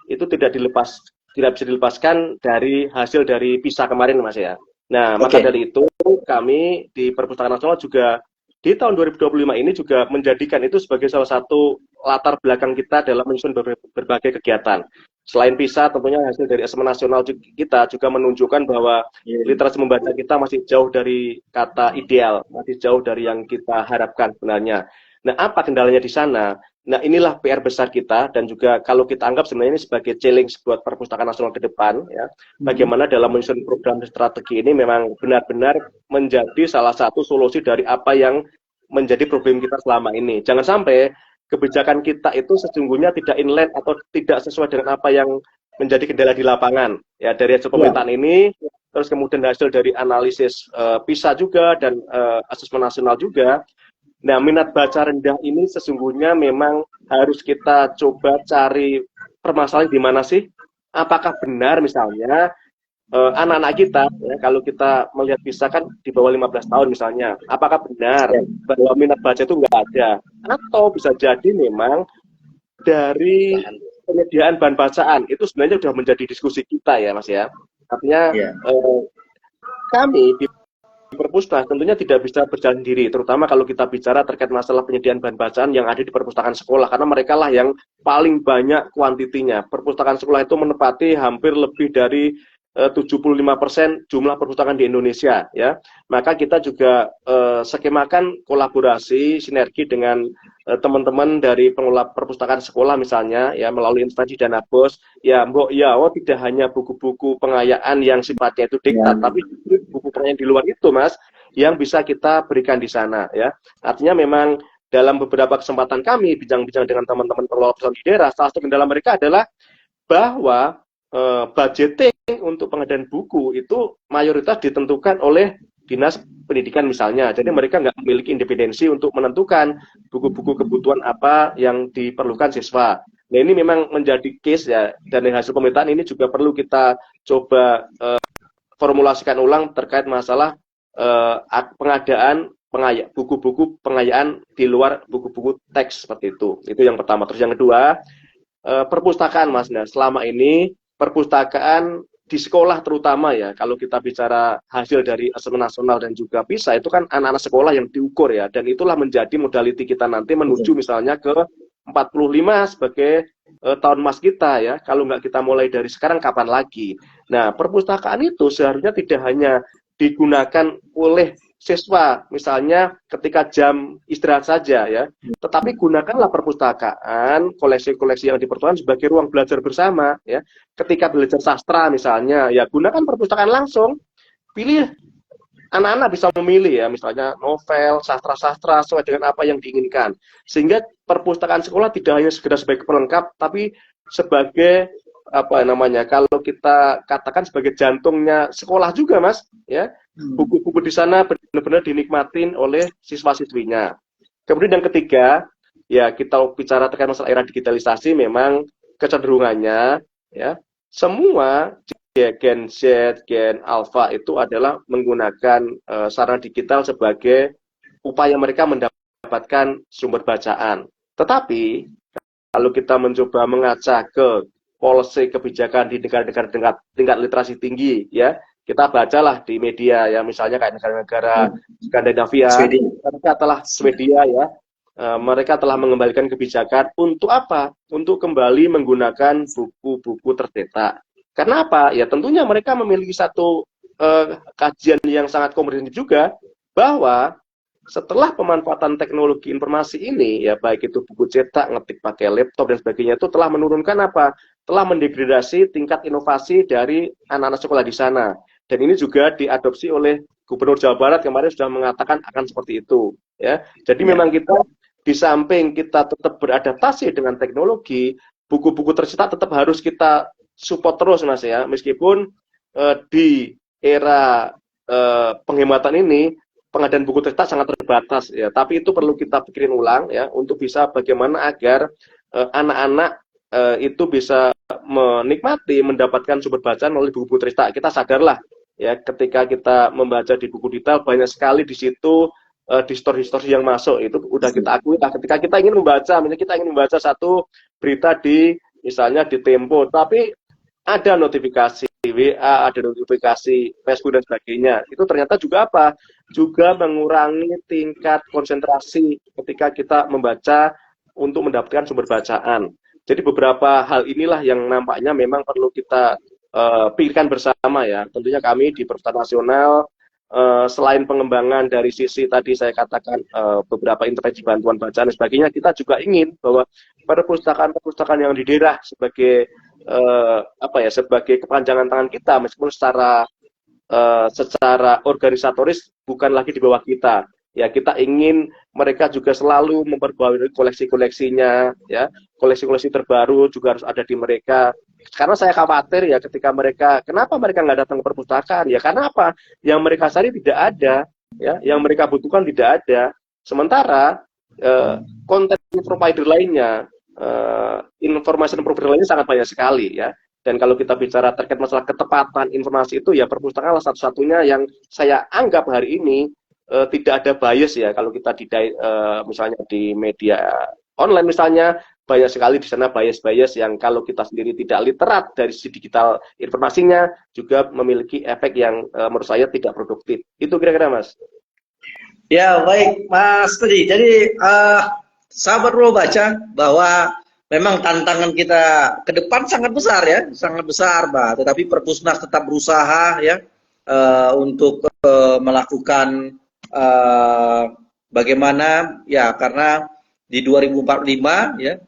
itu tidak bisa dilepaskan dari hasil dari PISA kemarin, Mas ya. Nah, maka dari itu kami di Perpustakaan Nasional juga di tahun 2025 ini juga menjadikan itu sebagai salah satu latar belakang kita dalam menyusun berbagai kegiatan. Selain PISA, tentunya hasil dari asesmen nasional kita juga menunjukkan bahwa literasi membaca kita masih jauh dari kata ideal, masih jauh dari yang kita harapkan sebenarnya. Nah, apa kendalanya di sana? Nah, inilah PR besar kita, dan juga kalau kita anggap sebenarnya ini sebagai challenge buat Perpustakaan Nasional ke depan, ya, bagaimana dalam menyusun program strategi ini memang benar-benar menjadi salah satu solusi dari apa yang menjadi problem kita selama ini. Jangan sampai kebijakan kita itu sesungguhnya tidak inline atau tidak sesuai dengan apa yang menjadi kendala di lapangan. Ya, dari hasil pemerintahan ini, terus kemudian hasil dari analisis PISA juga dan asesmen nasional juga. Nah, minat baca rendah ini sesungguhnya memang harus kita coba cari permasalahan di mana sih? Apakah benar misalnya anak-anak kita, ya, kalau kita melihat PISA kan di bawah 15 tahun misalnya, apakah benar bahwa minat baca itu nggak ada? Atau bisa jadi memang dari penyediaan bahan bacaan, itu sebenarnya sudah menjadi diskusi kita ya Mas ya. Artinya kami di Perpusnas tentunya tidak bisa berjalan sendiri, terutama kalau kita bicara terkait masalah penyediaan bahan bacaan yang ada di perpustakaan sekolah, karena mereka lah yang paling banyak kuantitinya. Perpustakaan sekolah itu menepati hampir lebih dari 75% jumlah perpustakaan di Indonesia, ya. Maka kita juga skemakan kolaborasi sinergi dengan teman-teman dari pengelola perpustakaan sekolah misalnya, ya, melalui instansi dana bos, ya, tidak hanya buku-buku pengayaan yang sifatnya itu diktat, tapi buku pengayaan di luar itu, Mas, yang bisa kita berikan di sana, ya. Artinya memang dalam beberapa kesempatan kami bincang-bincang dengan teman-teman pengelola perpustakaan di daerah, salah satu kendala mereka adalah bahwa budgeting untuk pengadaan buku itu mayoritas ditentukan oleh dinas pendidikan misalnya. Jadi mereka nggak memiliki independensi untuk menentukan buku-buku kebutuhan apa yang diperlukan siswa. Nah, ini memang menjadi case ya, dan hasil pemerintahan ini juga perlu kita coba formulasikan ulang terkait masalah pengadaan buku-buku pengayaan di luar buku-buku teks seperti itu. Itu yang pertama. Terus yang kedua, perpustakaan, Mas. Nah, selama ini perpustakaan di sekolah terutama ya, kalau kita bicara hasil dari asesmen nasional dan juga PISA, itu kan anak-anak sekolah yang diukur ya, dan itulah menjadi modality kita nanti menuju misalnya ke 45 sebagai tahun emas kita ya. Kalau nggak kita mulai dari sekarang, kapan lagi? Nah, perpustakaan itu seharusnya tidak hanya digunakan oleh siswa misalnya ketika jam istirahat saja ya, tetapi gunakanlah perpustakaan, koleksi-koleksi yang di perpustakaan sebagai ruang belajar bersama ya. Ketika belajar sastra misalnya, ya gunakan perpustakaan langsung, pilih, anak-anak bisa memilih ya, misalnya novel, sastra-sastra sesuai dengan apa yang diinginkan, sehingga perpustakaan sekolah tidak hanya sekedar sebagai pelengkap, tapi sebagai apa namanya, kalau kita katakan sebagai jantungnya sekolah juga, Mas ya. Buku-buku di sana benar-benar dinikmatin oleh siswa-siswinya. Kemudian yang ketiga, ya kita bicara terkait masalah era digitalisasi, memang kecenderungannya ya semua Gen Z, Gen Alpha itu adalah menggunakan sarana digital sebagai upaya mereka mendapatkan sumber bacaan. Tetapi kalau kita mencoba mengaca ke policy kebijakan di negara-negara tingkat literasi tinggi, ya kita bacalah di media ya, misalnya kayak negara-negara Skandinavia, Swedia ya, mereka telah mengembalikan kebijakan untuk apa? Untuk kembali menggunakan buku-buku tercetak. Karena apa? Ya tentunya mereka memiliki satu kajian yang sangat komprehensif juga, bahwa setelah pemanfaatan teknologi informasi ini, ya baik itu buku cetak, ngetik pakai laptop dan sebagainya, itu telah menurunkan apa? Telah mendegradasi tingkat inovasi dari anak-anak sekolah di sana. Dan ini juga diadopsi oleh Gubernur Jawa Barat kemarin sudah mengatakan akan seperti itu. Ya, jadi memang kita di samping kita tetap beradaptasi dengan teknologi, buku-buku tercetak tetap harus kita support terus, Mas ya. Meskipun di era penghematan ini pengadaan buku tercetak sangat terbatas ya, tapi itu perlu kita pikirin ulang ya, untuk bisa bagaimana agar anak-anak itu bisa menikmati, mendapatkan sumber bacaan melalui buku-buku tercetak. Kita sadarlah ya, ketika kita membaca di buku digital banyak sekali di situ distorsi yang masuk, itu udah kita akui lah. Ketika kita ingin membaca, misalnya kita ingin membaca satu berita di misalnya di Tempo, tapi ada notifikasi WA, ada notifikasi Facebook dan sebagainya, itu ternyata juga apa? Juga mengurangi tingkat konsentrasi ketika kita membaca untuk mendapatkan sumber bacaan. Jadi beberapa hal inilah yang nampaknya memang perlu kita pikirkan bersama ya. Tentunya kami di Perpustakaan Nasional selain pengembangan dari sisi tadi saya katakan beberapa intervensi bantuan bacaan dan sebagainya, kita juga ingin bahwa perpustakaan-perpustakaan yang di daerah sebagai sebagai kepanjangan tangan kita, meskipun secara organisatoris bukan lagi di bawah kita. Ya, kita ingin mereka juga selalu memperbarui koleksi-koleksinya, ya, koleksi-koleksi terbaru juga harus ada di mereka. Karena saya khawatir ya, ketika mereka, kenapa mereka nggak datang ke perpustakaan? Ya karena apa? Yang mereka cari tidak ada, ya, yang mereka butuhkan tidak ada. Sementara konten provider lainnya, information provider lainnya sangat banyak sekali, ya. Dan kalau kita bicara terkait masalah ketepatan informasi itu, ya perpustakaan adalah satu-satunya yang saya anggap hari ini tidak ada bias ya. Kalau kita misalnya di media online misalnya, banyak sekali di sana bias-bias yang kalau kita sendiri tidak literat dari sisi digital informasinya, juga memiliki efek yang menurut saya tidak produktif. Itu kira-kira, Mas. Ya, baik Mas Tedi. Jadi sahabat Ruang Baca, bahwa memang tantangan kita ke depan sangat besar ya, sangat besar, Pak. Tetapi Perpusnas tetap berusaha ya untuk melakukan bagaimana ya, karena di 2045 ya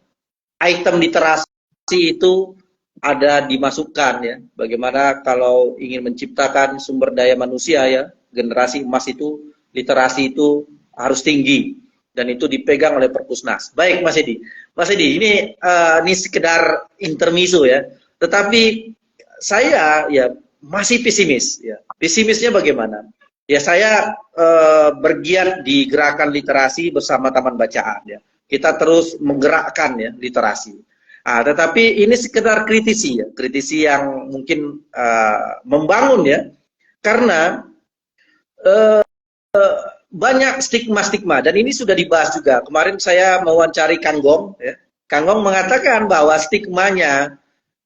item literasi itu ada dimasukkan ya. Bagaimana kalau ingin menciptakan sumber daya manusia ya, generasi emas itu literasi itu harus tinggi, dan itu dipegang oleh Perpusnas. Baik Mas Edi. Mas Edi, ini sekedar intermezzo ya. Tetapi saya ya masih pesimis ya. Pesimisnya bagaimana? Ya saya bergiat di gerakan literasi bersama Taman Bacaan ya. Kita terus menggerakkan ya literasi. Tetapi ini sekedar kritisi ya, kritisi yang mungkin membangun ya. Karena banyak stigma-stigma, dan ini sudah dibahas juga. Kemarin saya mewawancari Kang Gong ya. Kang Gong mengatakan bahwa stigmanya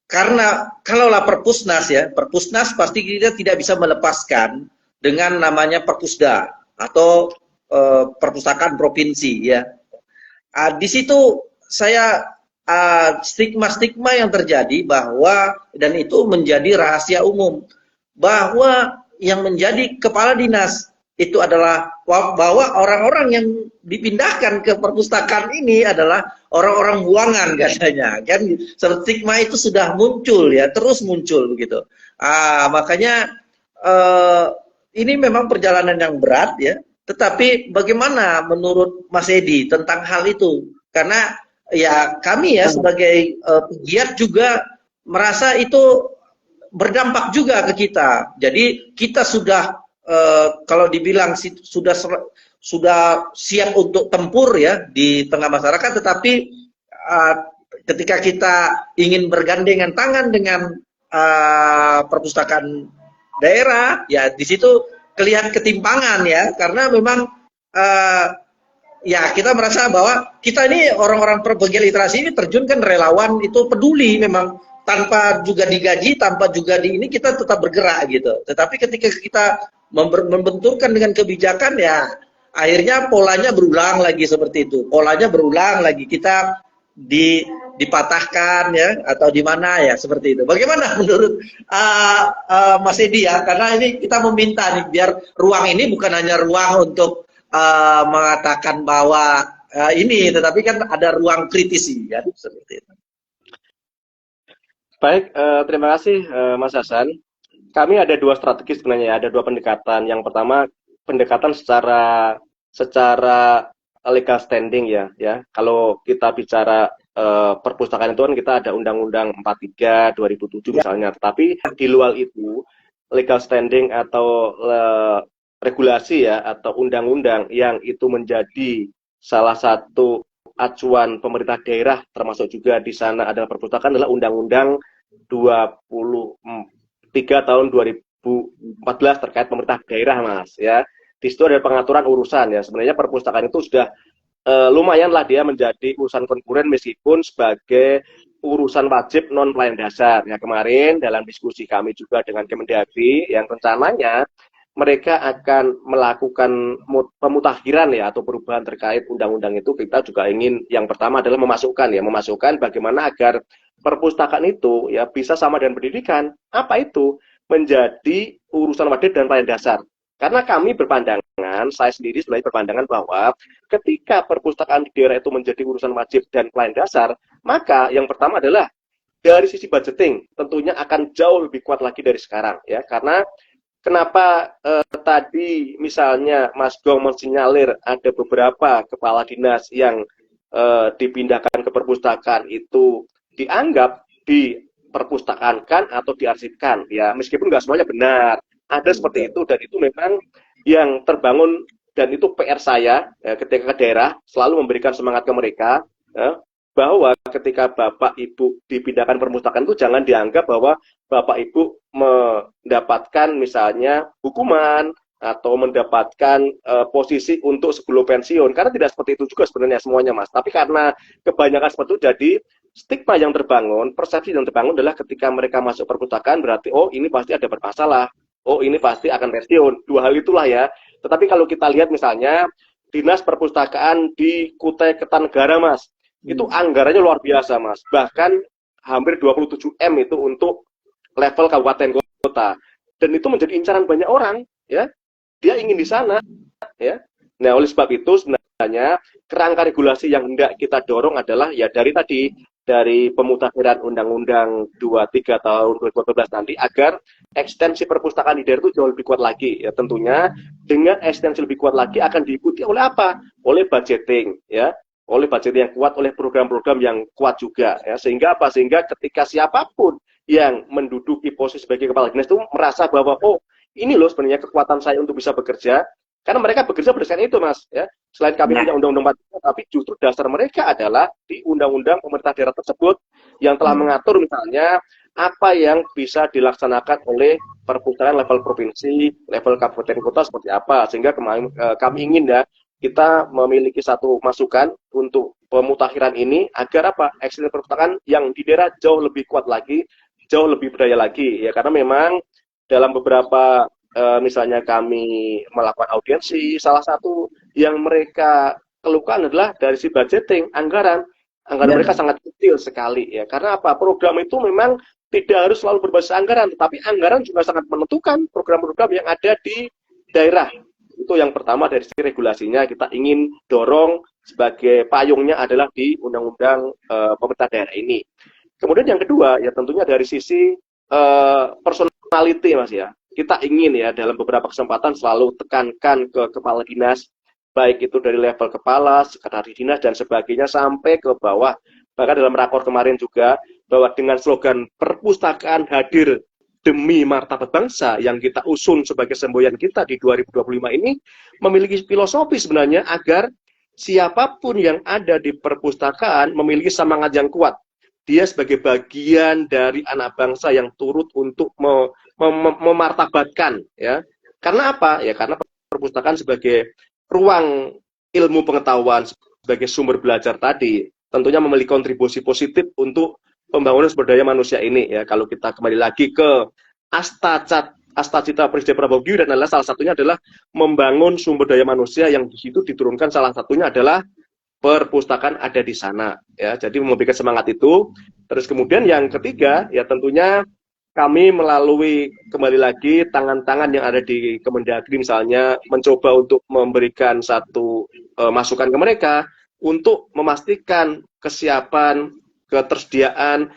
karena kalaulah Perpusnas ya, Perpusnas pasti kita tidak bisa melepaskan dengan namanya Perpusda atau perpustakaan provinsi ya. Di situ saya stigma-stigma yang terjadi bahwa, dan itu menjadi rahasia umum, bahwa yang menjadi kepala dinas itu adalah bahwa orang-orang yang dipindahkan ke perpustakaan ini adalah orang-orang buangan katanya, kan? Stigma itu sudah muncul ya, terus muncul begitu. Makanya ini memang perjalanan yang berat ya. Tetapi bagaimana menurut Mas Edi tentang hal itu? Karena ya kami ya sebagai pegiat juga merasa itu berdampak juga ke kita. Jadi kita sudah kalau dibilang sudah sudah siap untuk tempur ya di tengah masyarakat, tetapi ketika kita ingin bergandengan tangan dengan perpustakaan daerah, ya di situ kelihatan ketimpangan ya, karena memang ya kita merasa bahwa kita ini orang-orang pegiat literasi ini terjunkan relawan itu peduli memang tanpa juga digaji, tanpa juga di ini kita tetap bergerak gitu. Tetapi ketika kita membenturkan dengan kebijakan ya akhirnya polanya berulang lagi seperti itu. Polanya berulang lagi kita dipatahkan ya atau di mana ya seperti itu. Bagaimana menurut Mas Edi ya? Karena ini kita meminta nih biar ruang ini bukan hanya ruang untuk mengatakan bahwa ini, tetapi kan ada ruang kritisi kan seperti itu. Baik, terima kasih Mas Hasan. Kami ada dua strategi sebenarnya, ada dua pendekatan. Yang pertama pendekatan secara legal standing ya. Kalau kita bicara perpustakaan itu kan kita ada Undang-Undang 43 2007 misalnya. Tetapi di luar itu legal standing atau regulasi ya atau undang-undang yang itu menjadi salah satu acuan pemerintah daerah, termasuk juga di sana adalah perpustakaan, adalah Undang-Undang 23 tahun 2014 terkait pemerintah daerah, Mas ya. Di situ ada pengaturan urusan ya. Sebenarnya perpustakaan itu sudah lumayanlah dia menjadi urusan konkuren meskipun sebagai urusan wajib non pelayanan dasar. Ya, kemarin dalam diskusi kami juga dengan Kemendagri yang rencananya mereka akan melakukan pemutakhiran ya atau perubahan terkait undang-undang itu. Kita juga ingin yang pertama adalah memasukkan bagaimana agar perpustakaan itu ya bisa sama dengan pendidikan. Apa itu? Menjadi urusan wajib dan pelayanan dasar. Karena kami berpandangan, saya sendiri sebenarnya berpandangan bahwa ketika perpustakaan di daerah itu menjadi urusan wajib dan pelayanan dasar, maka yang pertama adalah dari sisi budgeting tentunya akan jauh lebih kuat lagi dari sekarang ya. Karena kenapa tadi misalnya Mas Gong mensinyalir ada beberapa kepala dinas yang dipindahkan ke perpustakaan itu dianggap diperpustakaankan atau diarsipkan ya, meskipun nggak semuanya benar. Ada seperti itu dan itu memang yang terbangun dan itu PR saya ya, ketika ke daerah selalu memberikan semangat ke mereka ya, bahwa ketika Bapak Ibu dipindahkan perpustakaan itu jangan dianggap bahwa Bapak Ibu mendapatkan misalnya hukuman atau mendapatkan posisi untuk sebelum pensiun, karena tidak seperti itu juga sebenarnya semuanya, Mas. Tapi karena kebanyakan seperti itu, jadi stigma yang terbangun, persepsi yang terbangun adalah ketika mereka masuk perpustakaan berarti oh ini pasti ada bermasalah, oh ini pasti akan pensiun. Dua hal itulah ya. Tetapi kalau kita lihat misalnya Dinas Perpustakaan di Kutai Kertanegara, Mas, itu anggarannya luar biasa, Mas. Bahkan hampir 27 M itu untuk level kabupaten kota. Dan itu menjadi incaran banyak orang, ya. Dia ingin di sana, ya. Nah, oleh sebab itu sebenarnya kerangka regulasi yang hendak kita dorong adalah ya dari pemutakhiran Undang-Undang 23 tahun 2014 nanti agar ekstensi perpustakaan di daerah itu jauh lebih kuat lagi. Ya, tentunya dengan ekstensi lebih kuat lagi akan diikuti oleh apa? Oleh budgeting, ya. Oleh budget yang kuat, oleh program-program yang kuat juga ya. Sehingga apa? Sehingga ketika siapapun yang menduduki posisi sebagai kepala dinas itu merasa bahwa oh, ini loh sebenarnya kekuatan saya untuk bisa bekerja. Karena mereka bekerja berdasarkan itu, Mas ya. Selain kami punya Undang-Undang 43, tapi justru dasar mereka adalah di Undang-Undang pemerintah daerah tersebut yang telah mengatur misalnya apa yang bisa dilaksanakan oleh perpustakaan level provinsi, level kabupaten kota seperti apa. Sehingga kami ingin ya kita memiliki satu masukan untuk pemutakhiran ini agar apa? Ekstensi perpustakaan yang di daerah jauh lebih kuat lagi, jauh lebih berdaya lagi ya, karena memang dalam beberapa misalnya kami melakukan audiensi, salah satu yang mereka keluhkan adalah dari si budgeting, anggaran mereka sangat kecil sekali ya. Karena apa? Program itu memang tidak harus selalu berbasis anggaran, tetapi anggaran juga sangat menentukan program-program yang ada di daerah. Itu yang pertama dari sisi regulasinya kita ingin dorong sebagai payungnya adalah di Undang-Undang pemerintah daerah ini. Kemudian yang kedua ya tentunya dari sisi personality, Mas ya. Kita ingin ya dalam beberapa kesempatan selalu tekankan ke kepala dinas, baik itu dari level kepala, sekretaris dinas dan sebagainya sampai ke bawah. Bahkan dalam rakor kemarin juga bahwa dengan slogan perpustakaan hadir demi martabat bangsa yang kita usung sebagai semboyan kita di 2025 ini memiliki filosofi sebenarnya agar siapapun yang ada di perpustakaan memiliki semangat yang kuat. Dia sebagai bagian dari anak bangsa yang turut untuk memartabatkan, ya. Karena apa? Ya karena perpustakaan sebagai ruang ilmu pengetahuan, sebagai sumber belajar tadi, tentunya memiliki kontribusi positif untuk pembangunan sumber daya manusia ini, ya. Kalau kita kembali lagi ke asta cita Presiden Prabowo Gibran adalah salah satunya adalah membangun sumber daya manusia yang di situ diturunkan salah satunya adalah perpustakaan ada di sana, ya. Jadi memberikan semangat itu. Terus kemudian yang ketiga, ya tentunya kami melalui kembali lagi tangan-tangan yang ada di Kemendagri misalnya mencoba untuk memberikan satu masukan ke mereka untuk memastikan kesiapan, ketersediaan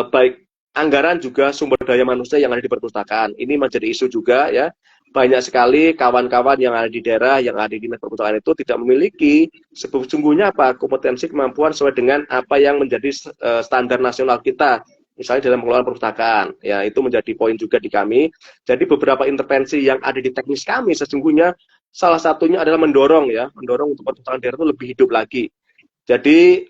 baik anggaran juga sumber daya manusia yang ada di perpustakaan. Ini menjadi isu juga, ya. Banyak sekali kawan-kawan yang ada di daerah, yang ada di dinas perpustakaan itu tidak memiliki sesungguhnya apa kompetensi kemampuan sesuai dengan apa yang menjadi standar nasional kita. Misalnya dalam pengelolaan perpustakaan, ya itu menjadi poin juga di kami. Jadi beberapa intervensi yang ada di teknis kami sesungguhnya salah satunya adalah mendorong untuk perpustakaan daerah itu lebih hidup lagi. Jadi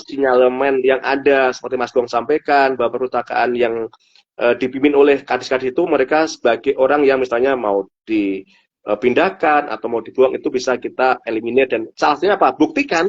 sinyalemen yang ada seperti Mas Gong sampaikan bahwa perpustakaan yang dipimpin oleh kadis-kadis itu mereka sebagai orang yang misalnya mau dipindahkan atau mau dibuang itu bisa kita eliminir dan salah satunya apa? Buktikan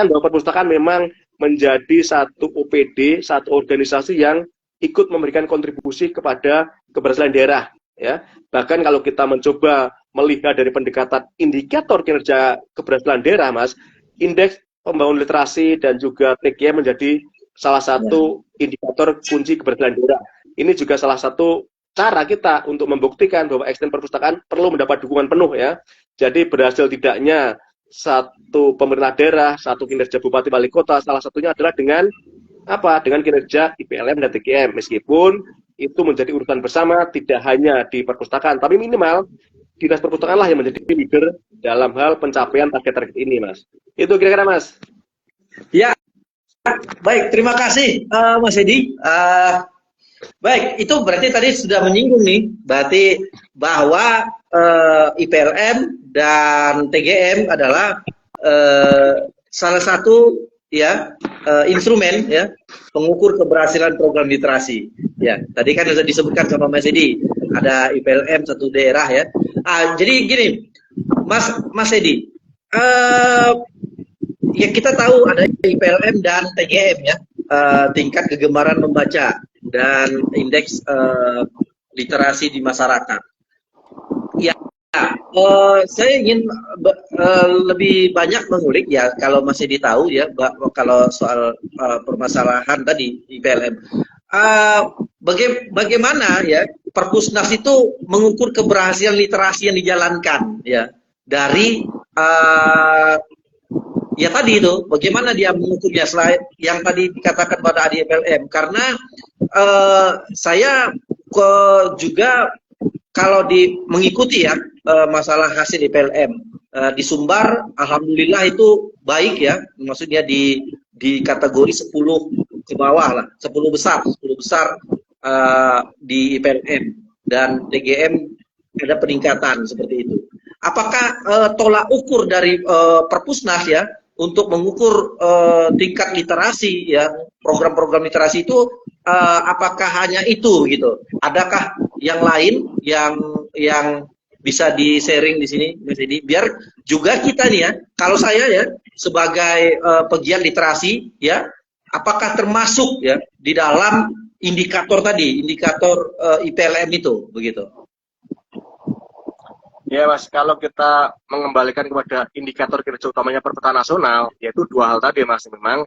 bahwa perpustakaan memang menjadi satu OPD, satu organisasi yang ikut memberikan kontribusi kepada keberhasilan daerah, ya. Bahkan kalau kita mencoba melihat dari pendekatan indikator kinerja keberhasilan daerah, Mas, indeks pembangunan literasi dan juga TGM menjadi salah satu indikator kunci keberhasilan daerah. Ini juga salah satu cara kita untuk membuktikan bahwa ekstern perpustakaan perlu mendapat dukungan penuh, ya. Jadi berhasil tidaknya satu pemerintah daerah, satu kinerja bupati wali kota, salah satunya adalah dengan apa? Dengan kinerja IPLM dan TGM. Meskipun itu menjadi urusan bersama, tidak hanya di perpustakaan, tapi minimal dinas perpustakaan lah yang menjadi leader dalam hal pencapaian target-target ini, Mas. Itu kira-kira, Mas. Ya, baik. Terima kasih, Mas Edi. Baik, itu berarti tadi sudah menyinggung nih, berarti bahwa IPLM dan TGM adalah salah satu instrumen ya pengukur keberhasilan program literasi. Ya, tadi kan sudah disebutkan sama Mas Edi, ada IPLM satu daerah ya. Jadi gini, Mas Edi, ya kita tahu ada IPLM dan TGM ya, tingkat kegemaran membaca dan indeks literasi di masyarakat. Ya, saya ingin lebih banyak mengulik ya kalau masih ditahu ya kalau soal permasalahan tadi IPLM. Bagaimana ya Perpusnas itu mengukur keberhasilan literasi yang dijalankan ya dari ya tadi itu bagaimana dia mengukurnya selain yang tadi dikatakan pada IPLM karena saya juga kalau mengikuti ya masalah hasil IPLM di Sumbar, alhamdulillah itu baik ya, maksudnya di kategori 10 ke bawah lah, 10 besar di IPLM dan TGM ada peningkatan seperti itu. Apakah tolak ukur dari Perpusnas ya untuk mengukur tingkat literasi ya program-program literasi itu apakah hanya itu gitu? Adakah yang lain yang bisa di-sharing di sini, Mas Edi? Biar juga kita nih ya, kalau saya ya sebagai pegiat literasi ya, apakah termasuk ya di dalam indikator tadi, indikator IPLM itu, begitu? Ya, Mas, kalau kita mengembalikan kepada indikator kinerja utamanya perpustakaan nasional, yaitu dua hal tadi, Mas, memang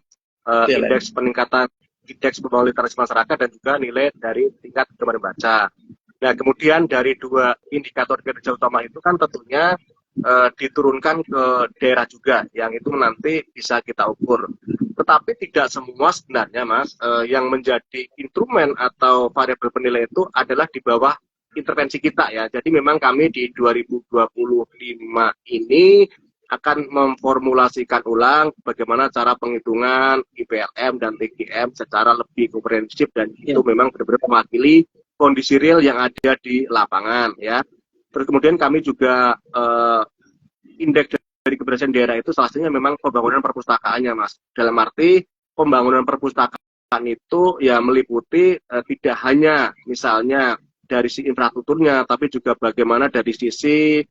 indeks peningkatan indeks pembangunan literasi masyarakat dan juga nilai dari tingkat kegemaran baca. Nah, kemudian dari dua indikator kinerja utama itu kan tentunya diturunkan ke daerah juga, yang itu nanti bisa kita ukur. Tetapi tidak semua sebenarnya, Mas, yang menjadi instrumen atau variabel penilai itu adalah di bawah intervensi kita ya. Jadi memang kami di 2025 ini akan memformulasikan ulang bagaimana cara penghitungan IPLM dan TGM secara lebih komprehensif dan itu memang benar-benar mewakili kondisi real yang ada di lapangan ya. Terus kemudian kami juga indeks dari keberhasilan daerah itu salah satunya memang pembangunan perpustakaannya, Mas. Dalam arti pembangunan perpustakaan itu ya meliputi tidak hanya misalnya dari sisi infrastrukturnya, tapi juga bagaimana dari sisi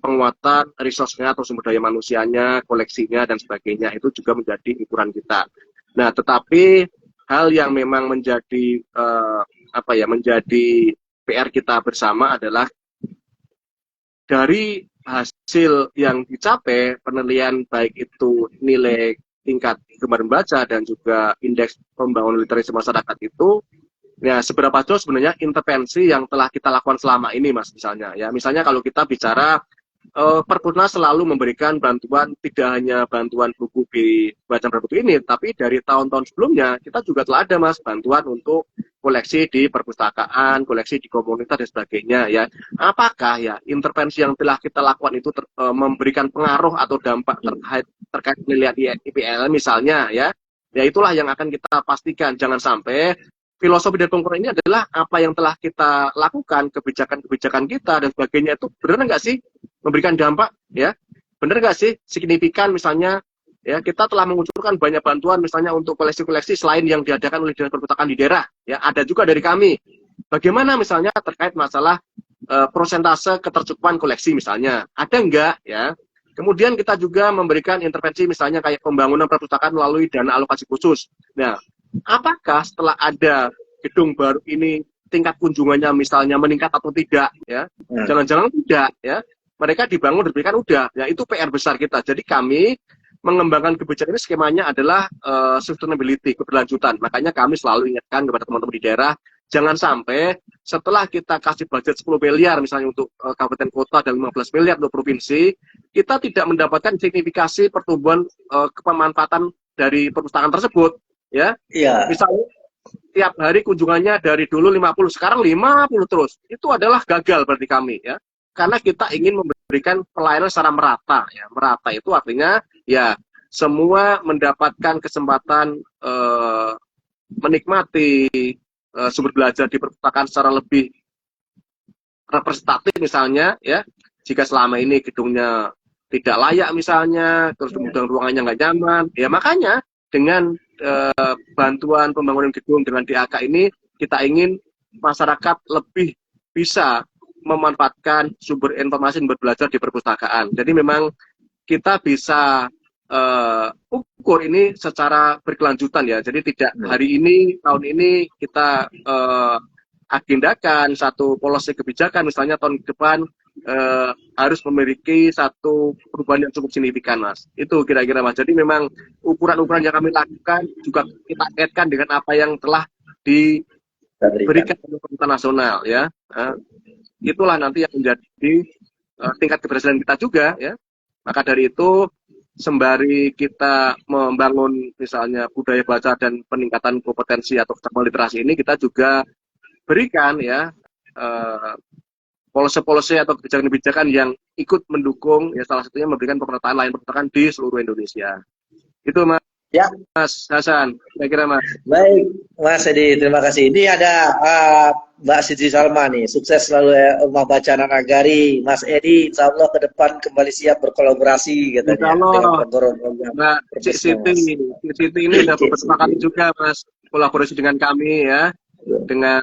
penguatan resource-nya atau sumber daya manusianya, koleksinya dan sebagainya, itu juga menjadi ukuran kita. Nah, tetapi hal yang memang menjadi menjadi PR kita bersama adalah dari hasil yang dicapai penilaian baik itu nilai tingkat gemar membaca dan juga indeks pembangunan literasi masyarakat itu, ya seberapa jauh sebenarnya intervensi yang telah kita lakukan selama ini, Mas, misalnya kalau kita bicara Perpusnas selalu memberikan bantuan, tidak hanya bantuan buku di bacaan berbuku ini, tapi dari tahun-tahun sebelumnya kita juga telah ada, Mas, bantuan untuk koleksi di perpustakaan, koleksi di komunitas dan sebagainya ya. Apakah ya intervensi yang telah kita lakukan itu memberikan pengaruh atau dampak terkait penilaian IPL misalnya ya? Ya itulah yang akan kita pastikan. Jangan sampai filosofi dari pengukuran ini adalah apa yang telah kita lakukan, kebijakan-kebijakan kita dan sebagainya itu benar nggak sih memberikan dampak ya? Benar nggak sih signifikan misalnya ya, kita telah mengucurkan banyak bantuan misalnya untuk koleksi-koleksi selain yang diadakan oleh Dinas Perpustakaan di daerah ya, ada juga dari kami. Bagaimana misalnya terkait masalah persentase ketercukupan koleksi misalnya, ada enggak ya? Kemudian kita juga memberikan intervensi misalnya kayak pembangunan perpustakaan melalui dana alokasi khusus. Nah, apakah setelah ada gedung baru ini tingkat kunjungannya misalnya meningkat atau tidak ya? Jangan-jangan tidak ya. Mereka dibangun diberikan udah. Ya itu PR besar kita. Jadi kami mengembangkan kebijakan ini skemanya adalah sustainability, keberlanjutan. Makanya kami selalu ingatkan kepada teman-teman di daerah, jangan sampai setelah kita kasih budget 10 miliar misalnya untuk kabupaten kota dan 15 miliar untuk provinsi, kita tidak mendapatkan signifikasi pertumbuhan kepemanfaatan dari perpustakaan tersebut. Ya, iya. Misalnya tiap hari kunjungannya dari dulu 50, sekarang 50 terus. Itu adalah gagal berarti kami ya. Karena kita ingin memberikan pelayanan secara merata ya. Merata itu artinya ya semua mendapatkan kesempatan menikmati sumber belajar di perpustakaan secara lebih representatif misalnya ya. Jika selama ini gedungnya tidak layak misalnya, terus kemudian ruangannya nggak nyaman, ya makanya dengan bantuan pembangunan gedung dengan DAK ini kita ingin masyarakat lebih bisa memanfaatkan sumber informasi sumber belajar di perpustakaan. Jadi memang kita bisa ukur ini secara berkelanjutan ya. Jadi tidak hari ini tahun ini kita agendakan satu polisi kebijakan misalnya tahun depan harus memiliki satu perubahan yang cukup signifikan, Mas. Itu kira-kira, Mas. Jadi memang ukuran-ukuran yang kami lakukan juga kita kaitkan dengan apa yang telah diberikan oleh pemerintah nasional, ya. Itulah nanti yang menjadi tingkat keberhasilan kita juga, ya. Maka dari itu, sembari kita membangun misalnya budaya baca dan peningkatan kompetensi atau kecakapan literasi ini, kita juga berikan ya polisi-polisi atau kebijakan-kebijakan yang ikut mendukung, ya salah satunya memberikan pemetaan layanan perpustakaan di seluruh Indonesia. Itu Mas, ya. Mas Hasan, kira-kira Mas. Baik, Mas Edi, terima kasih. Ini ada Mbak Siti Salma nih, sukses selalu ya, Rumah Bacaan Nagari. Mas Edi, insya Allah ke depan kembali siap berkolaborasi katanya. Insya Allah, Mbak Siti ini sudah beberapa kali juga Mas kolaborasi dengan kami ya. Dengan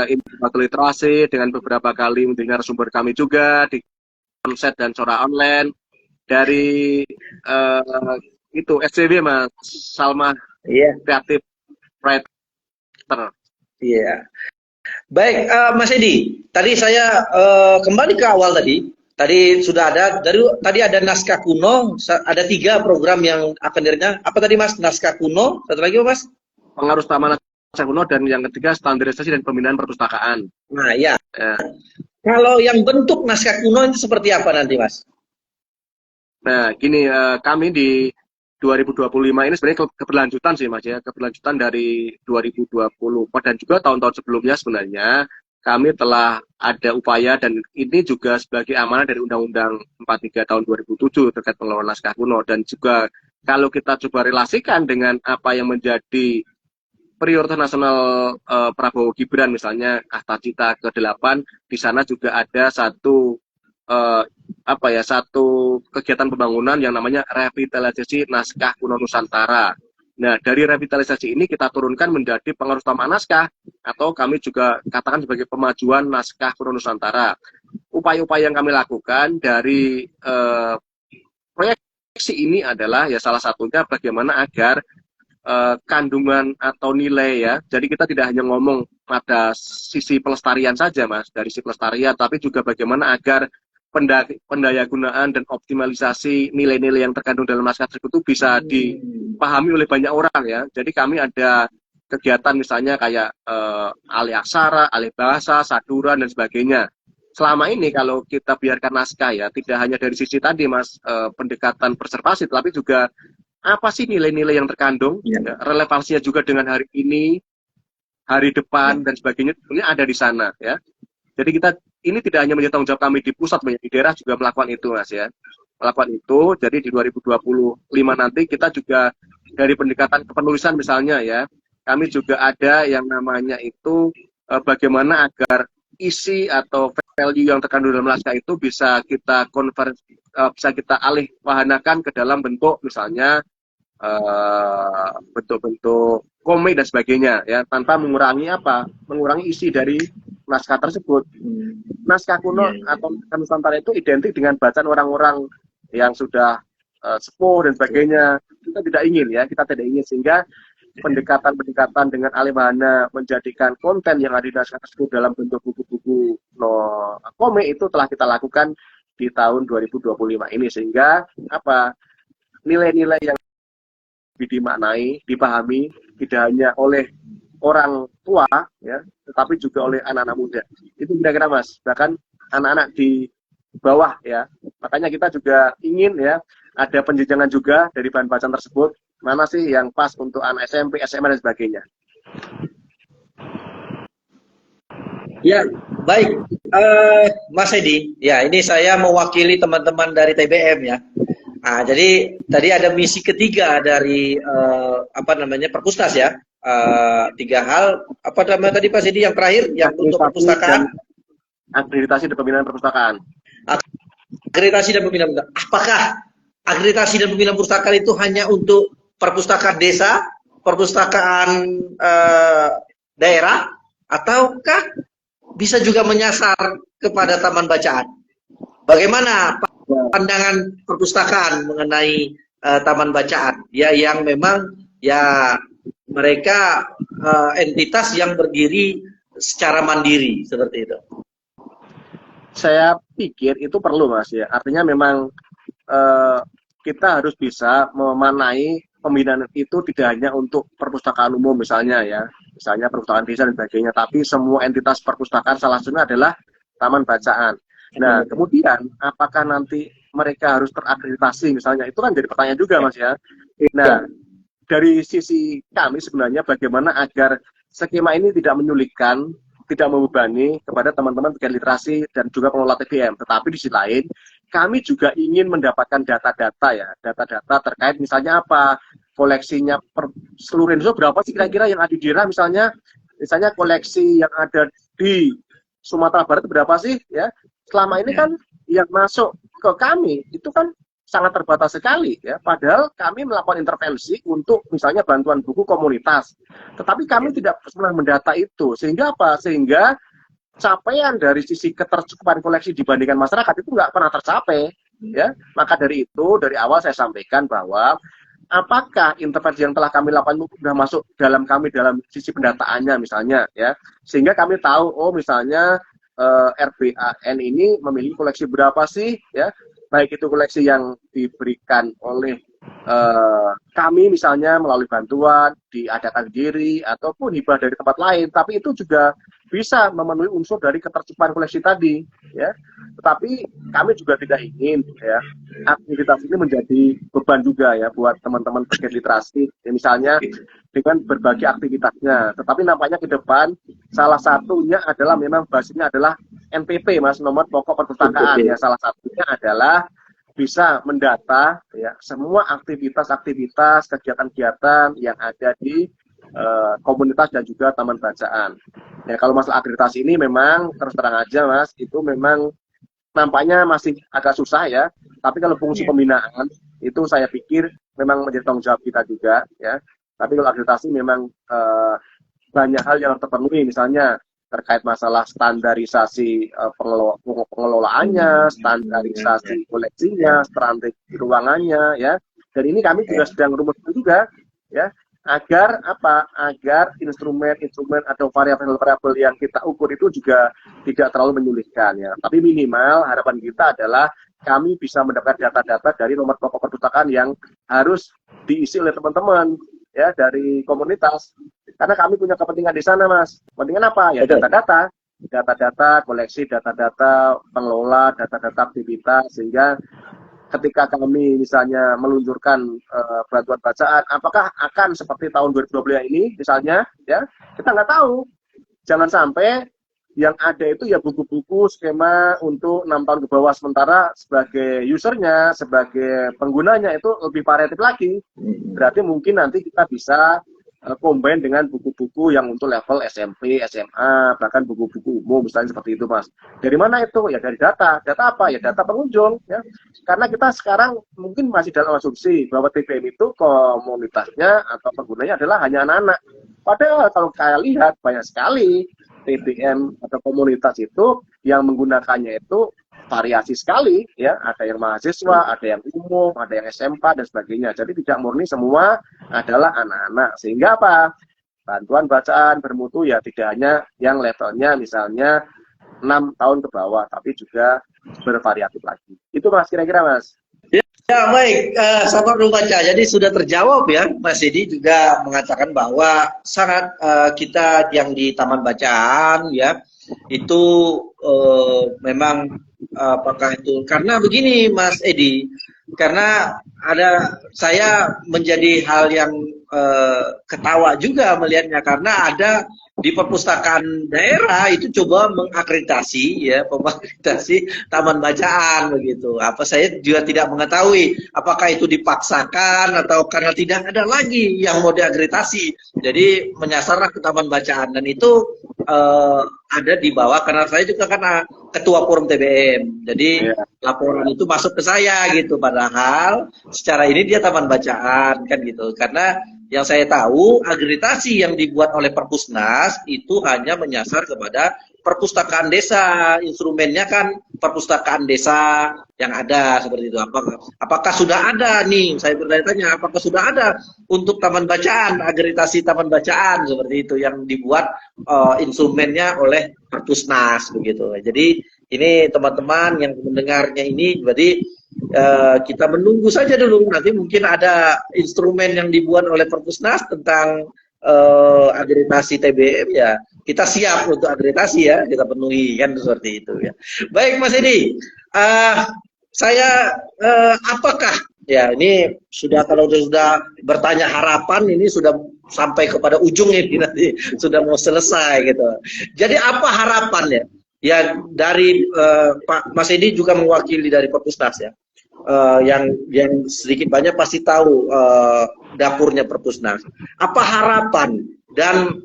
indikator literasi, dengan beberapa kali mendengar sumber kami juga di konsep dan Cora online dari itu SCW Mas Salma, kreatif writer. Iya. Baik, Mas Edi, tadi saya kembali ke awal tadi. Tadi sudah ada tadi ada naskah kuno, ada 3 program yang akan direncanakan. Apa tadi Mas? Naskah kuno, satu lagi apa Mas? Pengaruh utama kuno, dan yang ketiga standarisasi dan pembinaan perpustakaan. Nah ya. Kalau yang bentuk naskah kuno itu seperti apa nanti Mas? Nah gini, kami di 2025 ini sebenarnya keberlanjutan sih Mas ya, keberlanjutan dari 2020 dan juga tahun-tahun sebelumnya sebenarnya kami telah ada upaya, dan ini juga sebagai amanah dari Undang-Undang 43 tahun 2007 terkait pengelolaan naskah kuno, dan juga kalau kita coba relasikan dengan apa yang menjadi prioritas nasional Prabowo Gibran misalnya Kata Cita ke-8, di sana juga ada satu satu kegiatan pembangunan yang namanya revitalisasi naskah kuno Nusantara. Nah, dari revitalisasi ini kita turunkan menjadi pengaruh utama naskah, atau kami juga katakan sebagai pemajuan naskah kuno Nusantara. Upaya-upaya yang kami lakukan dari proyeksi ini adalah ya salah satunya bagaimana agar kandungan atau nilai ya. Jadi kita tidak hanya ngomong pada sisi pelestarian saja, Mas, dari sisi pelestarian, tapi juga bagaimana agar pendayagunaan dan optimalisasi nilai-nilai yang terkandung dalam naskah tersebut itu bisa dipahami oleh banyak orang ya. Jadi kami ada kegiatan misalnya kayak alih aksara, alih bahasa, saduran dan sebagainya. Selama ini kalau kita biarkan naskah ya, tidak hanya dari sisi tadi Mas, pendekatan preservasi, tapi juga apa sih nilai-nilai yang terkandung, ya, relevansinya juga dengan hari ini, hari depan dan sebagainya, ini ada di sana ya. Jadi kita ini tidak hanya menjadi tanggung jawab kami di pusat, banyak di daerah juga melakukan itu Mas ya. Melakukan itu, jadi di 2025 nanti kita juga dari pendekatan kepenulisan misalnya ya, kami juga ada yang namanya itu bagaimana agar isi atau value yang terkandung dalam naskah itu bisa kita bisa kita alih wahanakan ke dalam bentuk misalnya bentuk-bentuk komik dan sebagainya ya, tanpa mengurangi mengurangi isi dari naskah tersebut. Naskah kuno atau naskah Nusantara itu identik dengan bacaan orang-orang yang sudah sepuh dan sebagainya. Kita tidak ingin sehingga pendekatan dengan alih wahana menjadikan konten yang ada di naskah tersebut dalam bentuk buku-buku komik itu telah kita lakukan di tahun 2025 ini, sehingga nilai-nilai yang dimaknai, dipahami tidak hanya oleh orang tua ya, tetapi juga oleh anak-anak muda. Itu kira-kira Mas, bahkan anak-anak di bawah ya. Makanya kita juga ingin ya ada penjenjangan juga dari bahan bacaan tersebut, mana sih yang pas untuk anak SMP, SMA dan sebagainya. Ya, baik, Mas Edi. Ya, ini saya mewakili teman-teman dari TBM ya. Nah, jadi tadi ada misi ketiga dari Perpusnas ya. 3 hal. Apa namanya tadi Pak Edi yang terakhir yang untuk perpustakaan? Akreditasi dan pembinaan perpustakaan. Akreditasi dan pembinaan. Apakah akreditasi dan pembinaan perpustakaan itu hanya untuk perpustakaan desa, perpustakaan daerah, ataukah bisa juga menyasar kepada taman bacaan? Bagaimana pandangan perpustakaan mengenai taman bacaan ya, yang memang ya mereka entitas yang berdiri secara mandiri seperti itu? Saya pikir itu perlu Mas ya. Artinya memang kita harus bisa memanai pembinaan itu tidak hanya untuk perpustakaan umum misalnya ya, misalnya perpustakaan desa dan sebagainya, tapi semua entitas perpustakaan salah satunya adalah taman bacaan. Nah, kemudian apakah nanti mereka harus terakreditasi misalnya, itu kan jadi pertanyaan juga Mas ya. Nah, dari sisi kami sebenarnya bagaimana agar skema ini tidak menyulitkan, tidak membebani kepada teman-teman pegiat literasi dan juga pengelola TBM. Tetapi di sisi lain, kami juga ingin mendapatkan data-data ya, data-data terkait misalnya koleksinya seluruh Indonesia berapa sih kira-kira yang ada di daerah, misalnya koleksi yang ada di Sumatera Barat berapa sih ya. Selama ini kan yang masuk ke kami itu kan sangat terbatas sekali ya, padahal kami melakukan intervensi untuk misalnya bantuan buku komunitas, tetapi kami tidak pernah mendata itu, sehingga sehingga capaian dari sisi ketercukupan koleksi dibandingkan masyarakat itu nggak pernah tercapai ya. Maka dari itu dari awal saya sampaikan bahwa apakah intervensi yang telah kami lakukan itu sudah masuk dalam sisi pendataannya misalnya ya, sehingga kami tahu misalnya RBAN ini memiliki koleksi berapa sih ya, baik itu koleksi yang diberikan oleh kami misalnya melalui bantuan, diadakan diri, ataupun hibah dari tempat lain, tapi itu juga bisa memenuhi unsur dari ketercukupan koleksi tadi ya. Tetapi kami juga tidak ingin ya aktivitas ini menjadi beban juga ya buat teman-teman pegiat literasi ya, misalnya dengan berbagai aktivitasnya. Tetapi nampaknya ke depan salah satunya adalah memang basisnya adalah NPP Mas, nomor pokok perpustakaan ya. Salah satunya adalah bisa mendata ya semua aktivitas-aktivitas, kegiatan-kegiatan yang ada di komunitas dan juga taman bacaan. Ya, kalau masalah akreditasi ini memang terus terang aja Mas, itu memang nampaknya masih agak susah ya. Tapi kalau fungsi pembinaan itu saya pikir memang menjadi tanggung jawab kita juga ya. Tapi kalau akreditasi memang banyak hal yang terpenuhi, misalnya terkait masalah standarisasi pengelolaannya, standarisasi koleksinya, standarisasi ruangannya ya. Dan ini kami juga sedang rumuskan juga ya, agar apa? Agar instrumen-instrumen atau variabel-variabel yang kita ukur itu juga tidak terlalu menyulitkan ya. Tapi minimal harapan kita adalah kami bisa mendapatkan data-data dari nomor pokok perpustakaan yang harus diisi oleh teman-teman ya dari komunitas. Karena kami punya kepentingan di sana, Mas. Kepentingan apa? Ya data-data, data-data koleksi, data-data pengelola, data-data aktivitas, sehingga ketika kami misalnya meluncurkan bantuan bacaan, apakah akan seperti tahun 2020 ini misalnya, ya kita nggak tahu. Jangan sampai yang ada itu ya buku-buku skema untuk 6 tahun ke bawah, sementara sebagai usernya, sebagai penggunanya itu lebih variatif lagi. Berarti mungkin nanti kita bisa combine dengan buku-buku yang untuk level SMP, SMA, bahkan buku-buku umum misalnya seperti itu, Mas. Dari mana itu? Ya dari data. Data apa? Ya data pengunjung ya. Karena kita sekarang mungkin masih dalam asumsi bahwa TPM itu komunitasnya atau penggunanya adalah hanya anak-anak. Padahal kalau kalian lihat banyak sekali TPM atau komunitas itu yang menggunakannya itu variasi sekali ya, ada yang mahasiswa, ada yang umum, ada yang SMK dan sebagainya. Jadi tidak murni semua adalah anak-anak. Sehingga apa? Bantuan bacaan bermutu ya tidak hanya yang levelnya misalnya 6 tahun ke bawah, tapi juga bervariatif lagi. Itu Mas, kira-kira Mas. Ya baik, sahabat Rumbaca. Jadi sudah terjawab ya, Mas Edi juga mengatakan bahwa sangat kita yang di Taman Bacaan ya itu memang apakah itu karena begini Mas Edi, karena ada saya menjadi hal yang ketawa juga melihatnya karena ada di perpustakaan daerah itu coba mengakreditasi ya, pengakreditasi taman bacaan begitu. Apa saya juga tidak mengetahui apakah itu dipaksakan atau karena tidak ada lagi yang mau diakreditasi. Jadi menyasarlah ke taman bacaan dan itu ada di bawah karena saya juga kan ketua forum TBM. Jadi laporan itu masuk ke saya gitu, padahal secara ini dia taman bacaan kan gitu. Karena yang saya tahu akreditasi yang dibuat oleh Perpusnas itu hanya menyasar kepada perpustakaan desa, instrumennya kan perpustakaan desa yang ada seperti itu. Apakah sudah ada nih? Saya bertanya, apakah sudah ada untuk taman bacaan, akreditasi taman bacaan seperti itu yang dibuat instrumennya oleh Perpusnas begitu. Jadi ini teman-teman yang mendengarnya ini, berarti kita menunggu saja dulu. Nanti mungkin ada instrumen yang dibuat oleh Perpusnas tentang akreditasi TBM ya. Kita siap untuk akreditasi ya, kita penuhi kan seperti itu ya. Baik Mas Edi, saya apakah ya ini sudah kalau sudah bertanya harapan ini sudah sampai kepada ujungnya ini nanti sudah mau selesai gitu. Jadi apa harapannya? Ya dari Pak Mas Edi juga mewakili dari Perpusnas ya. Yang sedikit banyak pasti tahu dapurnya Perpusnas. Apa harapan dan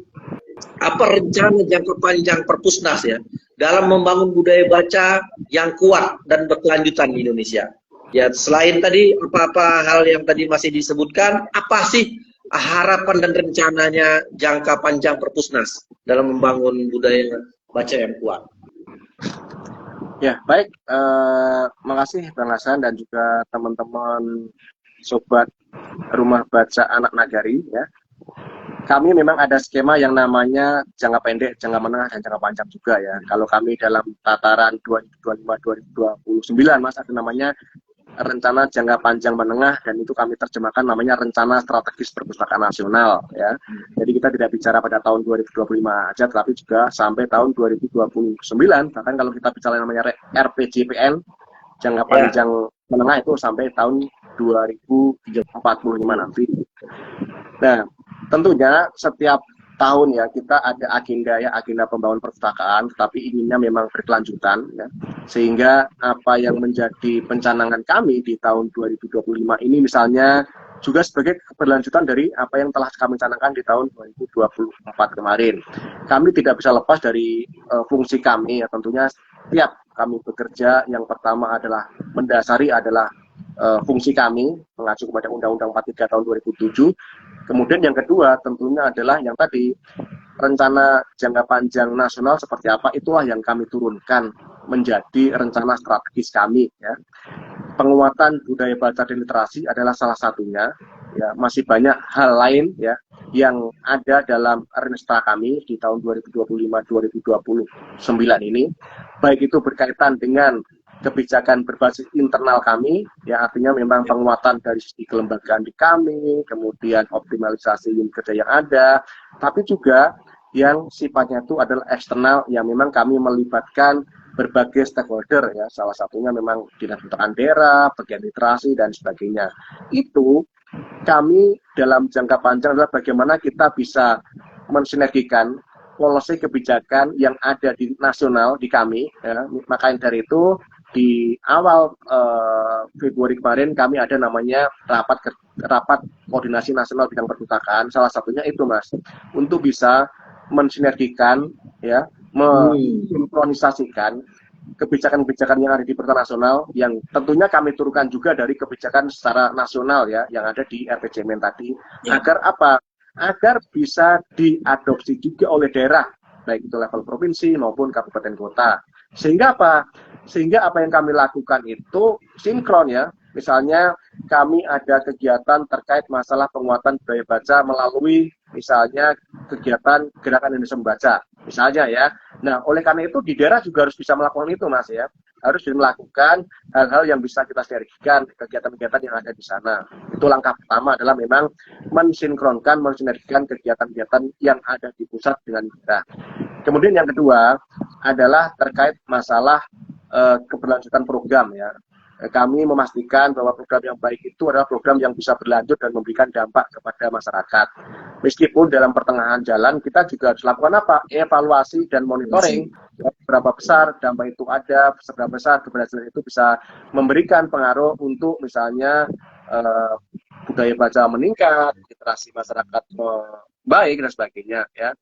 apa rencana jangka panjang Perpusnas ya dalam membangun budaya baca yang kuat dan berkelanjutan di Indonesia? Ya selain tadi apa-apa hal yang tadi masih disebutkan, apa sih harapan dan rencananya jangka panjang Perpusnas dalam membangun budaya baca yang kuat? Ya, baik. Makasih Bang Hasan dan juga teman-teman sobat Rumah Baca Anak Nagari ya. Kami memang ada skema yang namanya jangka pendek, jangka menengah, dan jangka panjang juga ya. Kalau kami dalam tataran 2025-2029 Mas, ada namanya rencana jangka panjang menengah, dan itu kami terjemahkan namanya rencana strategis perpustakaan nasional ya. Jadi kita tidak bicara pada tahun 2025 aja, tetapi juga sampai tahun 2029. Bahkan kalau kita bicara namanya RPJPN jangka panjang menengah itu sampai tahun 2045 nanti. Nah, tentunya setiap tahun ya kita ada agenda pembangunan perpustakaan, tetapi inginnya memang berkelanjutan ya. Sehingga apa yang menjadi pencanangan kami di tahun 2025 ini misalnya juga sebagai keberlanjutan dari apa yang telah kami canangkan di tahun 2024 kemarin. Kami tidak bisa lepas dari fungsi kami, ya tentunya setiap kami bekerja, yang pertama adalah mendasari adalah fungsi kami mengacu kepada Undang-Undang 43 tahun 2007. Kemudian yang kedua tentunya adalah yang tadi, rencana jangka panjang nasional seperti apa, itulah yang kami turunkan menjadi rencana strategis kami, ya. Penguatan budaya baca dan literasi adalah salah satunya, ya. Masih banyak hal lain, ya, yang ada dalam Renesta kami di tahun 2025-2029 ini, baik itu berkaitan dengan kebijakan berbasis internal kami, ya, artinya memang penguatan dari sisi kelembagaan di kami, kemudian optimalisasi unit kerja yang ada, tapi juga yang sifatnya itu adalah eksternal, yang memang kami melibatkan berbagai stakeholder, ya, salah satunya memang dinas pendidikan daerah, bagian literasi dan sebagainya. Itu kami dalam jangka panjang adalah bagaimana kita bisa mensinergikan polisi kebijakan yang ada di nasional di kami, ya. Makanya dari itu di awal Februari kemarin kami ada namanya rapat koordinasi nasional bidang perpustakaan. Salah satunya itu, Mas, untuk bisa mensinergikan, ya, mensinkronisasikan kebijakan-kebijakan yang ada di perpustakaan nasional, yang tentunya kami turunkan juga dari kebijakan secara nasional, ya, yang ada di RPJMN tadi, ya. Agar apa? Agar bisa diadopsi juga oleh daerah, baik itu level provinsi maupun kabupaten kota. Sehingga apa? Sehingga apa yang kami lakukan itu sinkron, ya. Misalnya kami ada kegiatan terkait masalah penguatan budaya baca melalui misalnya kegiatan Gerakan Indonesia Membaca, misalnya, ya. Nah, oleh karena itu di daerah juga harus bisa melakukan itu, Mas, ya. Harus melakukan hal-hal yang bisa kita sinergikan, kegiatan-kegiatan yang ada di sana. Itu langkah pertama adalah memang mensinkronkan, mensinergikan kegiatan-kegiatan yang ada di pusat dengan daerah. Kemudian yang kedua adalah terkait masalah keberlanjutan program, ya. Kami memastikan bahwa program yang baik itu adalah program yang bisa berlanjut dan memberikan dampak kepada masyarakat. Meskipun dalam pertengahan jalan kita juga harus lakukan apa? Evaluasi dan monitoring. Berapa besar dampak itu ada, seberapa besar keberhasilan itu bisa memberikan pengaruh untuk misalnya budaya baca meningkat, literasi masyarakat baik dan sebagainya, ya.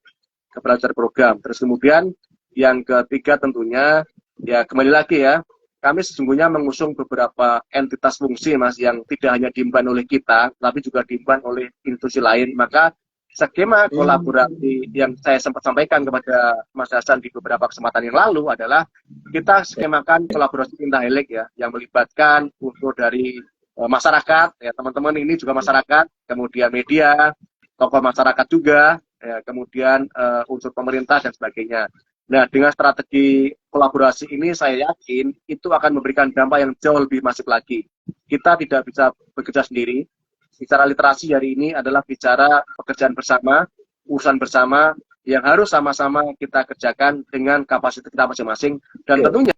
Keberlanjutan program. Terus kemudian yang ketiga tentunya, ya, kembali lagi, ya, kami sesungguhnya mengusung beberapa entitas fungsi, Mas, yang tidak hanya diemban oleh kita, tapi juga diemban oleh institusi lain. Maka skema kolaborasi yang saya sempat sampaikan kepada Mas Hasan di beberapa kesempatan yang lalu adalah kita skemakan kolaborasi intahelik, ya, yang melibatkan unsur dari masyarakat, ya, teman-teman ini juga masyarakat, kemudian media, tokoh masyarakat juga, ya, kemudian unsur pemerintah dan sebagainya. Nah, dengan strategi kolaborasi ini saya yakin itu akan memberikan dampak yang jauh lebih masif lagi. Kita tidak bisa bekerja sendiri. Bicara literasi hari ini adalah bicara pekerjaan bersama, urusan bersama yang harus sama-sama kita kerjakan dengan kapasitas kita masing-masing, dan tentunya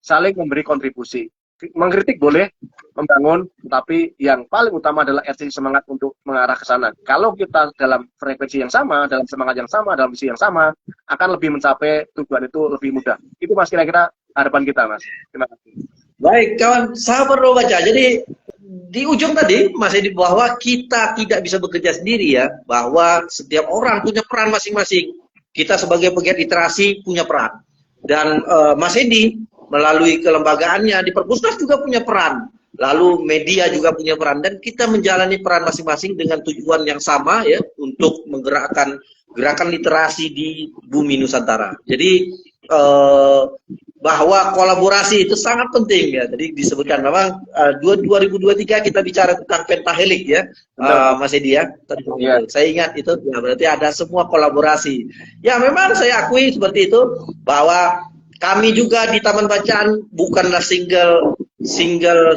saling memberi kontribusi. Mengkritik boleh, membangun, tapi yang paling utama adalah esensi semangat untuk mengarah ke sana. Kalau kita dalam frekuensi yang sama, dalam semangat yang sama, dalam visi yang sama, akan lebih mencapai tujuan itu lebih mudah. Itu, Mas, kira-kira harapan kita, Mas. Terima kasih. Baik, kawan sahabat Ruang Baca. Jadi di ujung tadi, Mas Edi, bahwa kita tidak bisa bekerja sendiri, ya, bahwa setiap orang punya peran masing-masing. Kita sebagai pegiat literasi punya peran. Dan Mas Edi melalui kelembagaannya di Perpusnas juga punya peran, lalu media juga punya peran, dan kita menjalani peran masing-masing dengan tujuan yang sama, ya, untuk menggerakkan gerakan literasi di bumi Nusantara. Jadi bahwa kolaborasi itu sangat penting, ya. Tadi disebutkan memang 2023 kita bicara tentang pentahelik, ya, Mas Edi, ya. Saya ingat itu, ya, berarti ada semua kolaborasi. Ya, memang saya akui seperti itu, bahwa kami juga di Taman Bacaan bukanlah single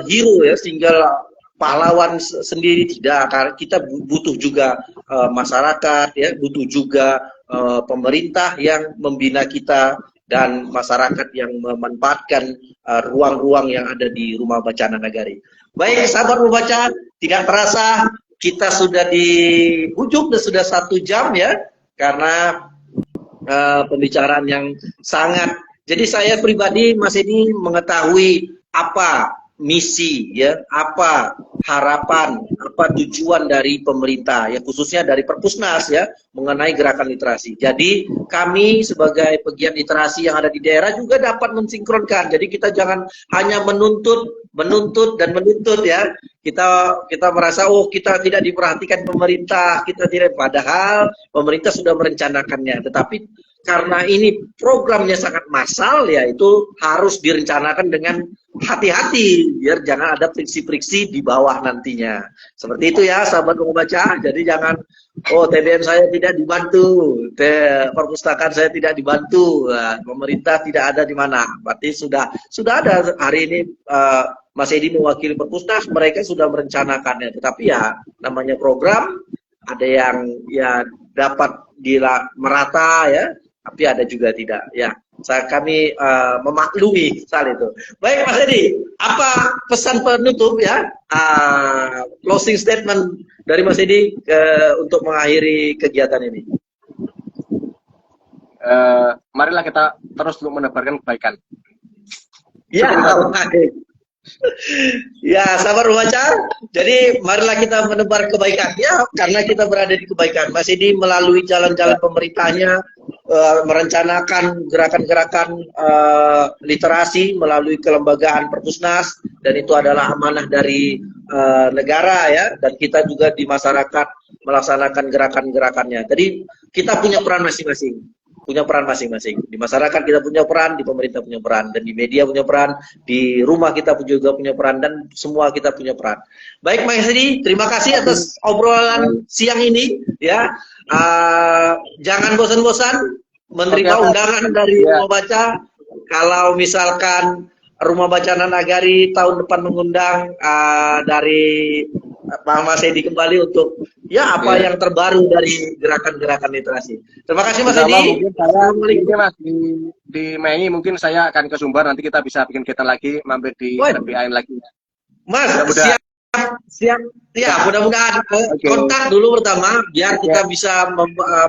hero, ya, single pahlawan sendiri, tidak. Karena kita butuh juga masyarakat, ya, butuh juga pemerintah yang membina kita, dan masyarakat yang memanfaatkan ruang-ruang yang ada di Rumah Bacaan Nagari. Baik, sahabat Rumah Bacaan, tidak terasa kita sudah di ujung, sudah 1 jam, ya, karena pembicaraan yang sangat. Jadi saya pribadi, Mas Edi, mengetahui apa misi, ya, apa harapan, apa tujuan dari pemerintah, ya khususnya dari Perpusnas ya mengenai gerakan literasi. Jadi kami sebagai pegiat literasi yang ada di daerah juga dapat mensinkronkan. Jadi kita jangan hanya menuntut ya. Kita merasa oh kita tidak diperhatikan pemerintah, kita tidak, padahal pemerintah sudah merencanakannya. Tetapi karena ini programnya sangat massal, ya itu harus direncanakan dengan hati-hati biar jangan ada friksi-friksi di bawah nantinya. Seperti itu ya sahabat membaca. Jadi jangan oh TBM saya tidak dibantu, perpustakaan saya tidak dibantu, nah, pemerintah tidak ada di mana. Berarti sudah ada hari ini Mas Edi mewakili Perpusnas, mereka sudah merencanakannya. Tetapi ya namanya program, ada yang ya dapat merata ya, tapi ada juga tidak ya. Kami memaklumi soal itu. Baik Mas Edi, apa pesan penutup ya, closing statement dari Mas Edi untuk mengakhiri kegiatan ini? Marilah kita terus untuk menebarkan kebaikan. Ya, baik. Ya, sahabat membaca. Jadi marilah kita menebar kebaikan ya, karena kita berada di kebaikan. Mas Edi melalui jalan-jalan pemerintahnya merencanakan gerakan-gerakan literasi melalui kelembagaan Perpusnas, dan itu adalah amanah dari negara ya, dan kita juga di masyarakat melaksanakan gerakan-gerakannya. Jadi kita punya peran masing-masing. Di masyarakat kita punya peran, di pemerintah punya peran, dan di media punya peran, di rumah kita juga punya peran, dan semua kita punya peran. Baik Mas Edi, terima kasih atas obrolan siang ini ya. Jangan bosan-bosan menerima undangan dari Rumah Baca. Kalau misalkan Rumah Bacaan Nagari tahun depan mengundang dari Pak Mas Edi kembali untuk ya apa yang terbaru dari gerakan-gerakan literasi. Terima kasih Mas Edi. Mungkin Mas di Mei mungkin saya akan ke Sumbar, nanti kita bisa bikin kegiatan lagi, mampir di RPAN lagi. Mas, siap. Ya, mudah-mudahan kontak dulu pertama biar kita bisa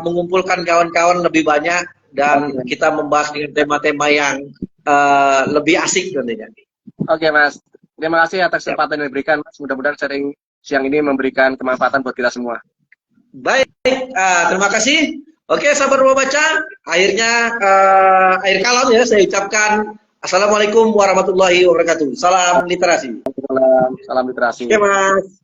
mengumpulkan kawan-kawan lebih banyak dan kita membahas dengan tema-tema yang lebih asik nantinya. Oke Mas, terima kasih atas kesempatan yang diberikan Mas. Mudah-mudahan sharing siang ini memberikan kemanfaatan buat kita semua. Baik, terima kasih. Oke, sahabat Rumah Baca, akhirnya akhir kalam ya saya ucapkan Assalamualaikum warahmatullahi wabarakatuh. Salam literasi. Salam literasi. Oke Mas.